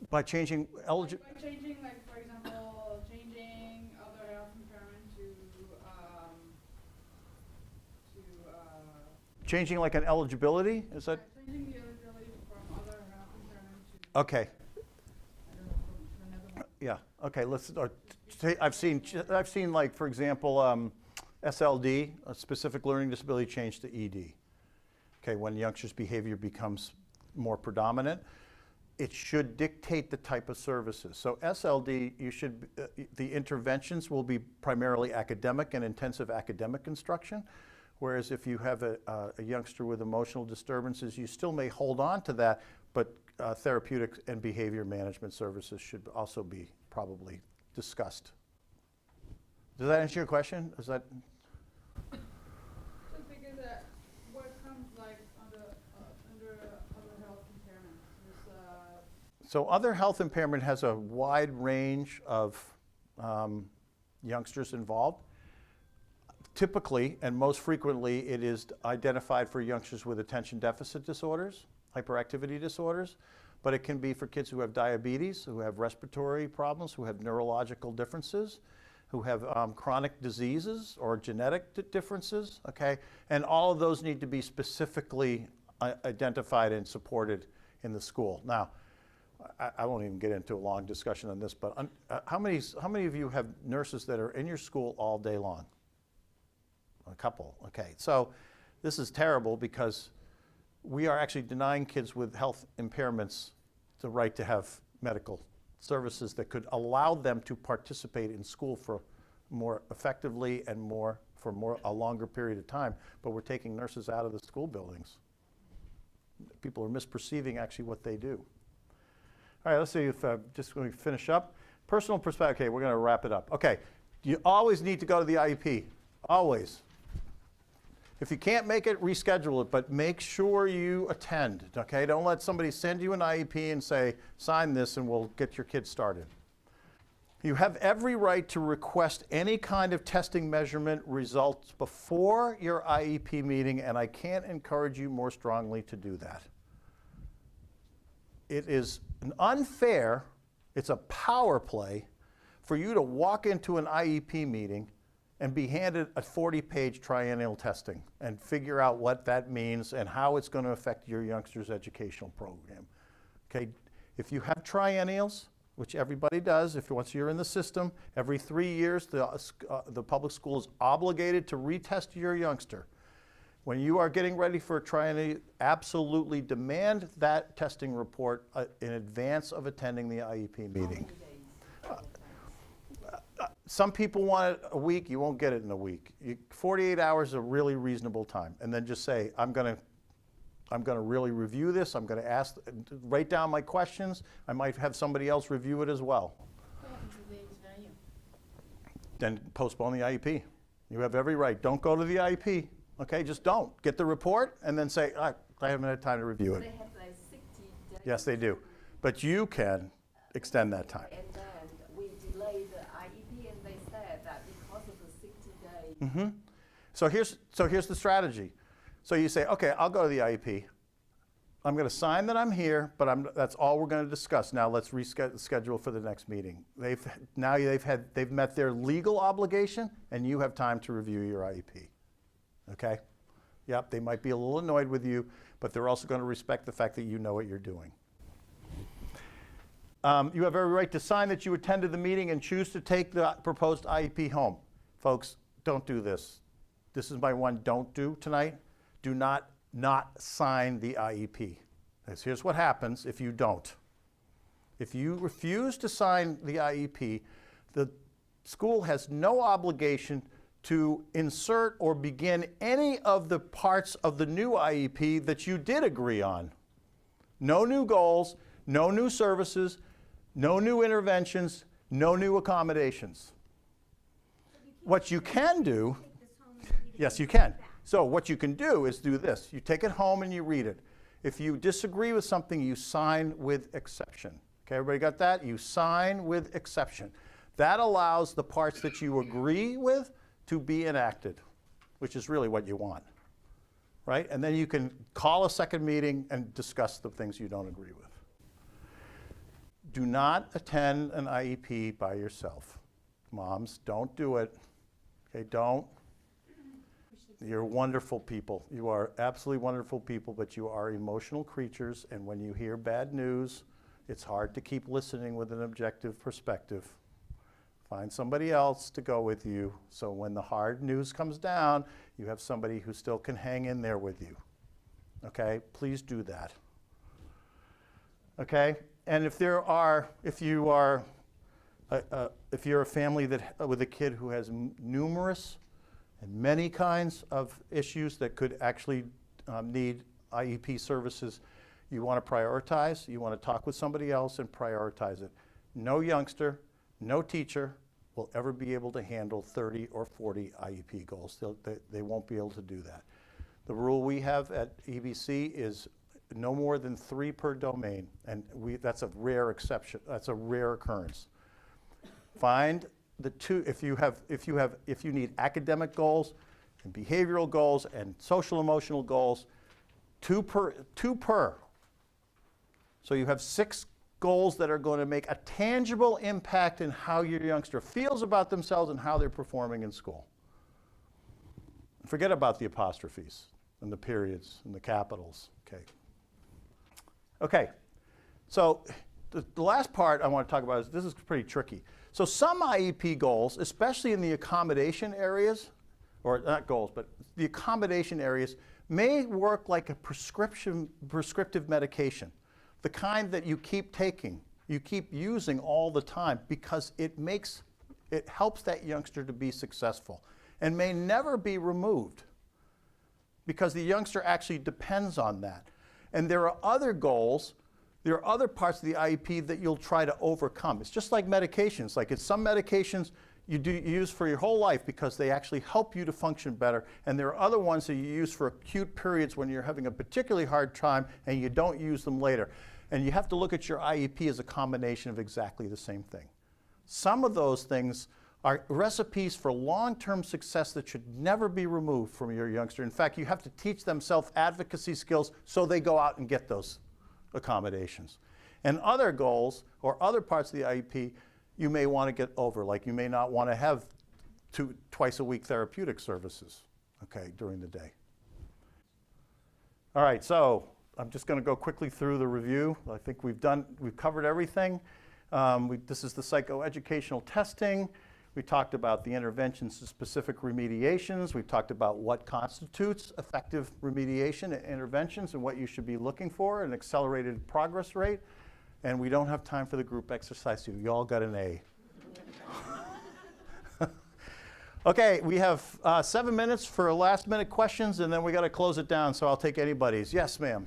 By changing By changing, like for example, changing other health impairment to changing like an eligibility, is that? changing the eligibility from other health impairment to, Okay, I don't know, from another one. yeah, okay, let's, I've seen like, for example, SLD, a specific learning disability, change to ED. Okay, when youngsters' behavior becomes more predominant, it should dictate the type of services. So SLD, the interventions will be primarily academic and intensive academic instruction, whereas if you have a youngster with emotional disturbances, you still may hold on to that, but therapeutic and behavior management services should also be probably discussed. Does that answer your question? Is that? Just because what comes like under other health impairments is So other health impairment has a wide range of youngsters involved. Typically, and most frequently, it is identified for youngsters with attention deficit disorders, hyperactivity disorders, but it can be for kids who have diabetes, who have respiratory problems, who have neurological differences, who have chronic diseases or genetic differences, okay? And all of those need to be specifically identified and supported in the school. Now, I won't even get into a long discussion on this, but how many of you have nurses that are in your school all day long? A couple, okay. So this is terrible because we are actually denying kids with health impairments the right to have medical services that could allow them to participate in school for more effectively and for a longer period of time, but we're taking nurses out of the school buildings. People are misperceiving actually what they do. All right, let's see if just going to finish up. Personal perspective, okay, we're going to wrap it up. Okay, you always need to go to the IEP, always. If you can't make it, reschedule it, but make sure you attend, okay? Don't let somebody send you an IEP and say, sign this and we'll get your kid started. You have every right to request any kind of testing measurement results before your IEP meeting, and I can't encourage you more strongly to do that. It is unfair, it's a power play for you to walk into an IEP meeting and be handed a 40-page triennial testing and figure out what that means and how it's going to affect your youngster's educational program. Okay, if you have triennials, which everybody does, once you're in the system, every 3 years the public school is obligated to retest your youngster. When you are getting ready for a triennial, absolutely demand that testing report in advance of attending the IEP meeting. Some people want it a week, you won't get it in a week. 48 hours is a really reasonable time. And then just say, I'm going to really review this, I'm going to write down my questions, I might have somebody else review it as well. what happens if they expire? Then postpone the IEP. You have every right. Don't go to the IEP, okay? Just don't. Get the report and then say, I haven't had time to review They it. have like 60 days. Yes, they do. But you can extend that time. And then we delayed the IEP, and they said that because of the 60 days. Mm-hmm. So here's the strategy. So you say, okay, I'll go to the IEP. I'm going to sign that I'm here, but that's all we're going to discuss. Now let's reschedule for the next meeting. They've met their legal obligation, and you have time to review your IEP. okay? Yep, they might be a little annoyed with you, but they're also going to respect the fact that you know what you're doing. You have every right to sign that you attended the meeting and choose to take the proposed IEP home. Folks, don't do this. This is my one don't do tonight. Do not sign the IEP. Because here's what happens if you don't. If you refuse to sign the IEP, the school has no obligation to insert or begin any of the parts of the new IEP that you did agree on. No new goals, no new services, no new interventions, no new accommodations. What you can do, yes, you can. So what you can do is do this. You take it home and you read it. If you disagree with something, you sign with exception. Okay, everybody got that? You sign with exception. That allows the parts that you agree with to be enacted, which is really what you want, right? And then you can call a second meeting and discuss the things you don't agree with. Do not attend an IEP by yourself. Moms, don't do it. Okay, don't. You're wonderful people. You are absolutely wonderful people, but you are emotional creatures, and when you hear bad news, it's hard to keep listening with an objective perspective. Find somebody else to go with you, so when the hard news comes down, you have somebody who still can hang in there with you. Okay? Please do that. Okay? And if you're a family that with a kid who has numerous and many kinds of issues that could actually need IEP services, you want to prioritize, you want to talk with somebody else and prioritize it. No youngster, no teacher will ever be able to handle 30 or 40 IEP goals. They won't be able to do that. The rule we have at EBC is no more than 3 per domain, and that's a rare exception. That's a rare occurrence. Find the two. If you need academic goals and behavioral goals and social emotional goals, 2 per. So you have 6 goals that are going to make a tangible impact in how your youngster feels about themselves and how they're performing in school. Forget about the apostrophes and the periods and the capitals. Okay, so the last part I want to talk about is this is pretty tricky. So some IEP goals, especially in the accommodation areas, or not goals, but the accommodation areas, may work like a prescriptive medication, the kind that you keep taking, you keep using all the time because it helps that youngster to be successful and may never be removed because the youngster actually depends on that. And there are other goals, there are other parts of the IEP that you'll try to overcome. It's just like medications. Like it's some medications you use for your whole life because they actually help you to function better. And there are other ones that you use for acute periods when you're having a particularly hard time and you don't use them later. And you have to look at your IEP as a combination of exactly the same thing. Some of those things are recipes for long-term success that should never be removed from your youngster. In fact, you have to teach them self-advocacy skills so they go out and get those accommodations. And other goals or other parts of the IEP you may want to get over, like you may not want to have twice a week therapeutic services, okay, during the day. All right, so I'm just going to go quickly through the review. I think we've covered everything. This is the psychoeducational testing. We talked about the interventions to specific remediations. We talked about what constitutes effective remediation and interventions and what you should be looking for, an accelerated progress rate. And we don't have time for the group exercise. You all got an A. Okay, we have 7 minutes for last minute questions, and then we got to close it down, so I'll take anybody's. Yes, ma'am.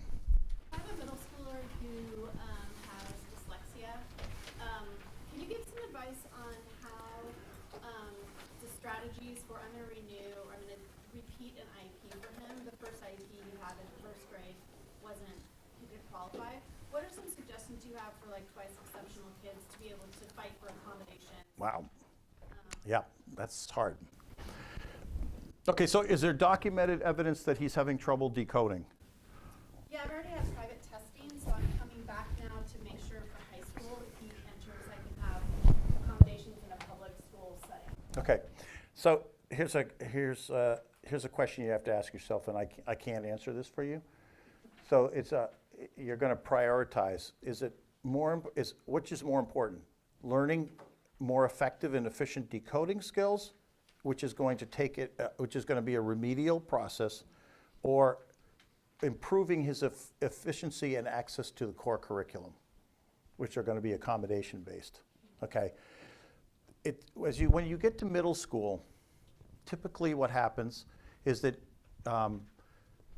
I have a middle schooler who has dyslexia. Can you give some advice on how the strategies for I'm going to renew or I'm going to repeat an IEP for him? The first IEP he had in first grade he didn't qualify. What are some suggestions you have for like twice exceptional kids to be able to fight for accommodation? Wow. Yeah, that's hard. Okay, so is there documented evidence that he's having trouble decoding? Yeah, I've already had private testing, so I'm coming back now to make sure for high school if he enters, I can have accommodations in a public school setting. Okay, so here's a question you have to ask yourself, and I can't answer this for you. So you're going to prioritize. Which is more important? Learning more effective and efficient decoding skills, which is going to be a remedial process, or improving his efficiency and access to the core curriculum, which are going to be accommodation based. Okay. When you get to middle school, typically what happens is that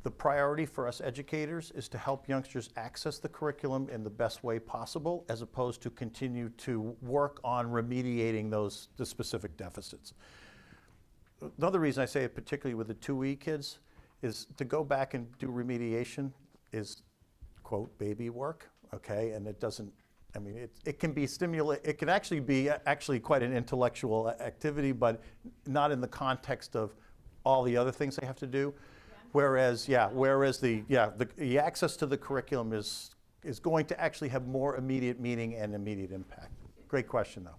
the priority for us educators is to help youngsters access the curriculum in the best way possible, as opposed to continue to work on remediating the specific deficits. Another reason I say it, particularly with the 2E kids, is to go back and do remediation is, quote, baby work, okay? And it doesn't, I mean, it can be it can actually be quite an intellectual activity, but not in the context of all the other things they have to do. Whereas the access to the curriculum is going to actually have more immediate meaning and immediate impact. Great question, though.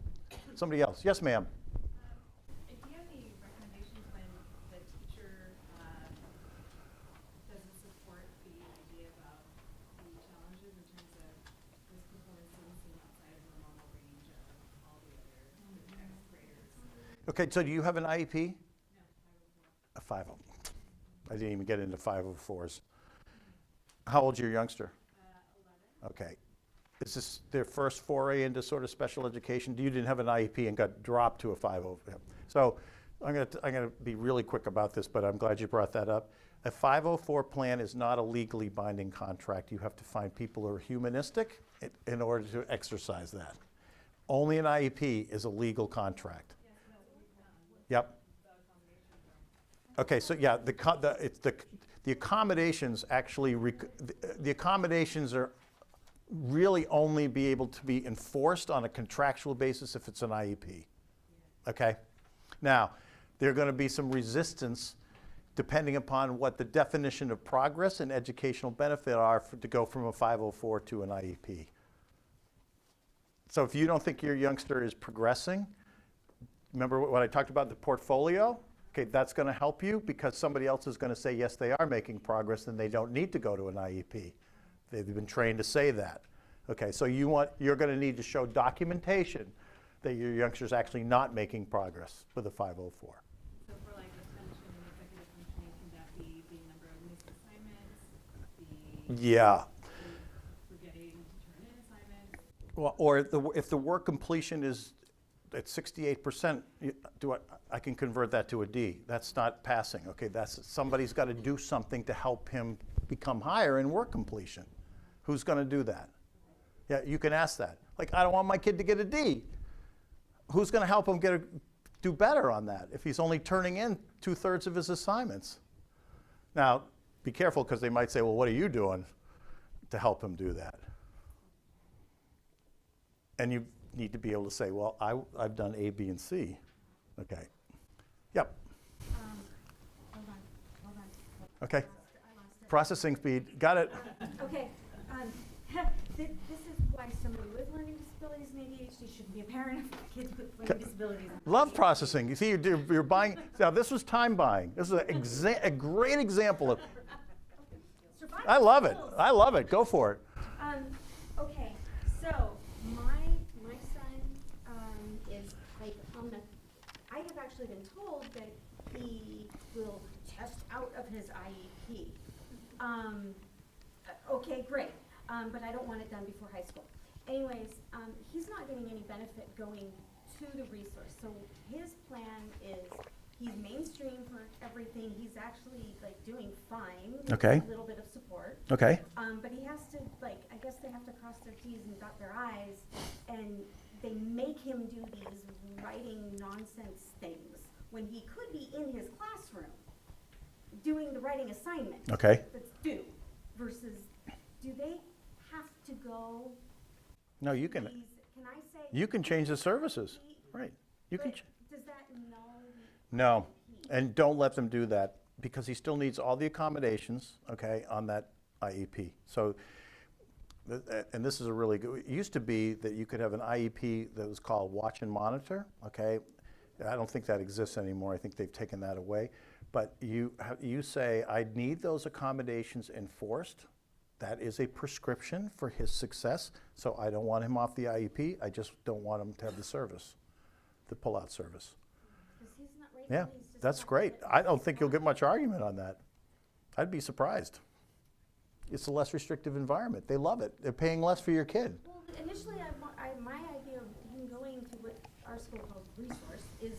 Somebody else. Yes, ma'am. If you have any recommendations when the teacher doesn't support the idea about the challenges in terms of this performance being outside of the normal range of all the other next graders? Okay, so do you have an IEP? No, A 5.0. I didn't even get into 504s. How old's your youngster? 11. Okay. Is this their first foray into sort of special education? You didn't have an IEP and got dropped to a 5.0. So I'm gonna be really quick about this, but I'm glad you brought that up. A 504 plan is not a legally binding contract. You have to find people who are humanistic in order to exercise that. Only an IEP is a legal contract. Yep. Okay, so yeah, the accommodations actually, the accommodations are really only be able to be enforced on a contractual basis if it's an IEP. Okay? Now, there are going to be some resistance depending upon what the definition of progress and educational benefit are to go from a 504 to an IEP. So if you don't think your youngster is progressing, remember what I talked about, the portfolio? Okay, that's going to help you because somebody else is going to say, yes, they are making progress and they don't need to go to an IEP. They've been trained to say that. Okay, so you're going to need to show documentation that your youngster's actually not making progress with a 504. So for like the function and executive functioning, can that be the number of missed assignments, Yeah. forgetting to turn in assignments? Well, or if the work completion is at 68%, I can convert that to a D. That's not passing. Okay, somebody's got to do something to help him become higher in work completion. Who's going to do that? Yeah, you can ask that. Like, I don't want my kid to get a D. Who's going to help him do better on that if he's only turning in 2/3 of his assignments? Now, be careful because they might say, well, what are you doing to help him do that? And you need to be able to say, well, I've done A, B, and C. Okay. Yep. Hold on. Okay. I lost it. Processing speed. Got it. Okay, this is why somebody with learning disabilities and ADHD shouldn't be a parent of kids with learning disabilities. Love processing. You see, you're buying. Now, this was time buying. This is a great example of. Survival I love it. skills. I love it. Go for it. Okay, so my son is like I have actually been told that he will test out of his IEP. Okay, great, but I don't want it done before high school. Anyways, he's not getting any benefit going to the resource. So his plan is he's mainstream for everything. He's actually like doing fine with Okay. a little bit of support. Okay. But he has to I guess they have to cross their T's and dot their I's, and they make him do these writing nonsense things when he could be in his classroom doing the writing assignment. Okay. That's due, versus, do they have to go? No, you can. Can I say? You can change the services. Right. You can. But does that null? No, and don't let them do that because he still needs all the accommodations, okay, on that IEP. So, and this is a really good, it used to be that you could have an IEP that was called watch and monitor, okay? I don't think that exists anymore. I think they've taken that away. But you say, I need those accommodations enforced. That is a prescription for his success. So I don't want him off the IEP. I just don't want him to have the service, the pull-out service. Because he's not right. Yeah, he's just that's not great. good. I don't think you'll get much argument on that. I'd be surprised. It's a less restrictive environment. They love it. They're paying less for your kid. Well, initially, my idea of him going to what our school calls resource is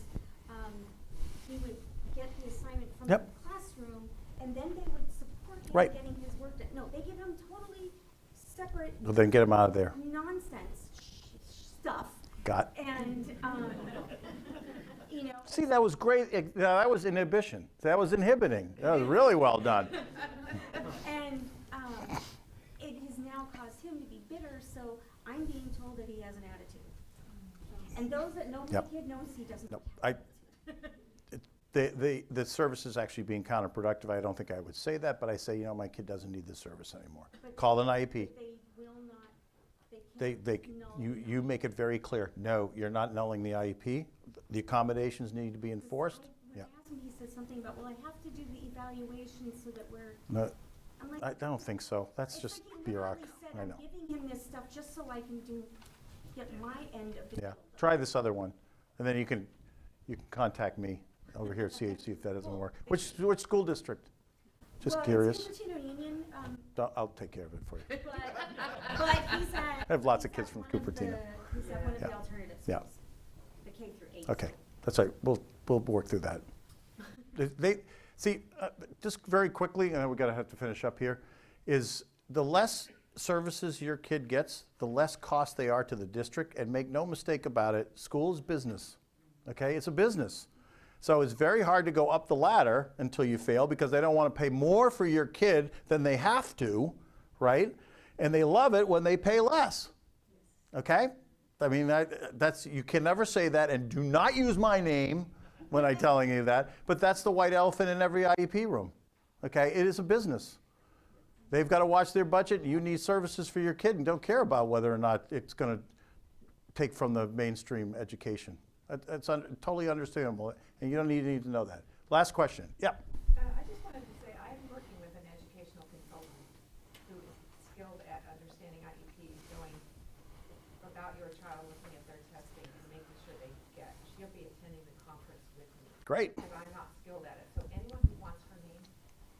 he would get the assignment from Yep. the classroom, and then they would support him Right. getting his work done. No, they give him totally separate Well, then get him out of there. nonsense stuff. Got. And, you know. See, that was great. That was inhibition. That was inhibiting. That was really well done. And it has now caused him to be bitter, so I'm being told that he has an attitude. And those that know my Yep. kid knows he doesn't. Nope. have an attitude. The service is actually being counterproductive. I don't think I would say that, but I say, my kid doesn't need this service anymore. But Call an IEP. They will not, they They, can't null you make it very clear, no, you're not nulling the IEP. The accommodations need to be enforced. When Yeah. I asked him, he said something about, well, I have to do the evaluation so that we're, No, I'm like. I don't think so. That's it's just like he bureaucracy. literally said, I I'm know. giving him this stuff just so I can get my end of the deal. Yeah. Try this other one, and then you can contact me over here at CHC if that doesn't work. Which school district? Just Well, curious. it's Cupertino Union, I'll take care of it for you. but he's at. I have lots of he's kids at from one of Cupertino. He's at one of the Yeah. alternative Yeah. schools, the K through 8. Okay, that's all right. We'll work through that. Just very quickly, and we're gonna have to finish up here, is the less services your kid gets, the less cost they are to the district, and make no mistake about it, school is business, okay? It's a business. So it's very hard to go up the ladder until you fail because they don't want to pay more for your kid than they have to, right? And they love it when they pay less, okay? I mean, that's you can never say that, and do not use my name when I'm telling you that, but that's the white elephant in every IEP room, okay? It is a business. They've got to watch their budget. You need services for your kid and don't care about whether or not it's going to take from the mainstream education. It's totally understandable, and you don't need to know that. Last question. Yeah. I just wanted to say, I'm working with an educational consultant who is skilled at understanding IEPs, knowing about your child, looking at their testing, and making sure they get. She'll be attending the conference with me. Great. Because I'm not skilled at it. So anyone who wants her name,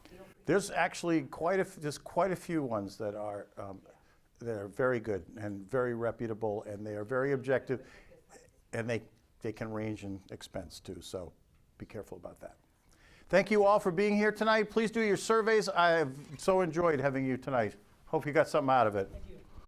feel free. There's actually quite a few ones that are very good and very reputable, and they are very objective, and they can range in expense too, so be careful about that. Thank you all for being here tonight. Please do your surveys. I have so enjoyed having you tonight. Hope you got something out of it. Thank you.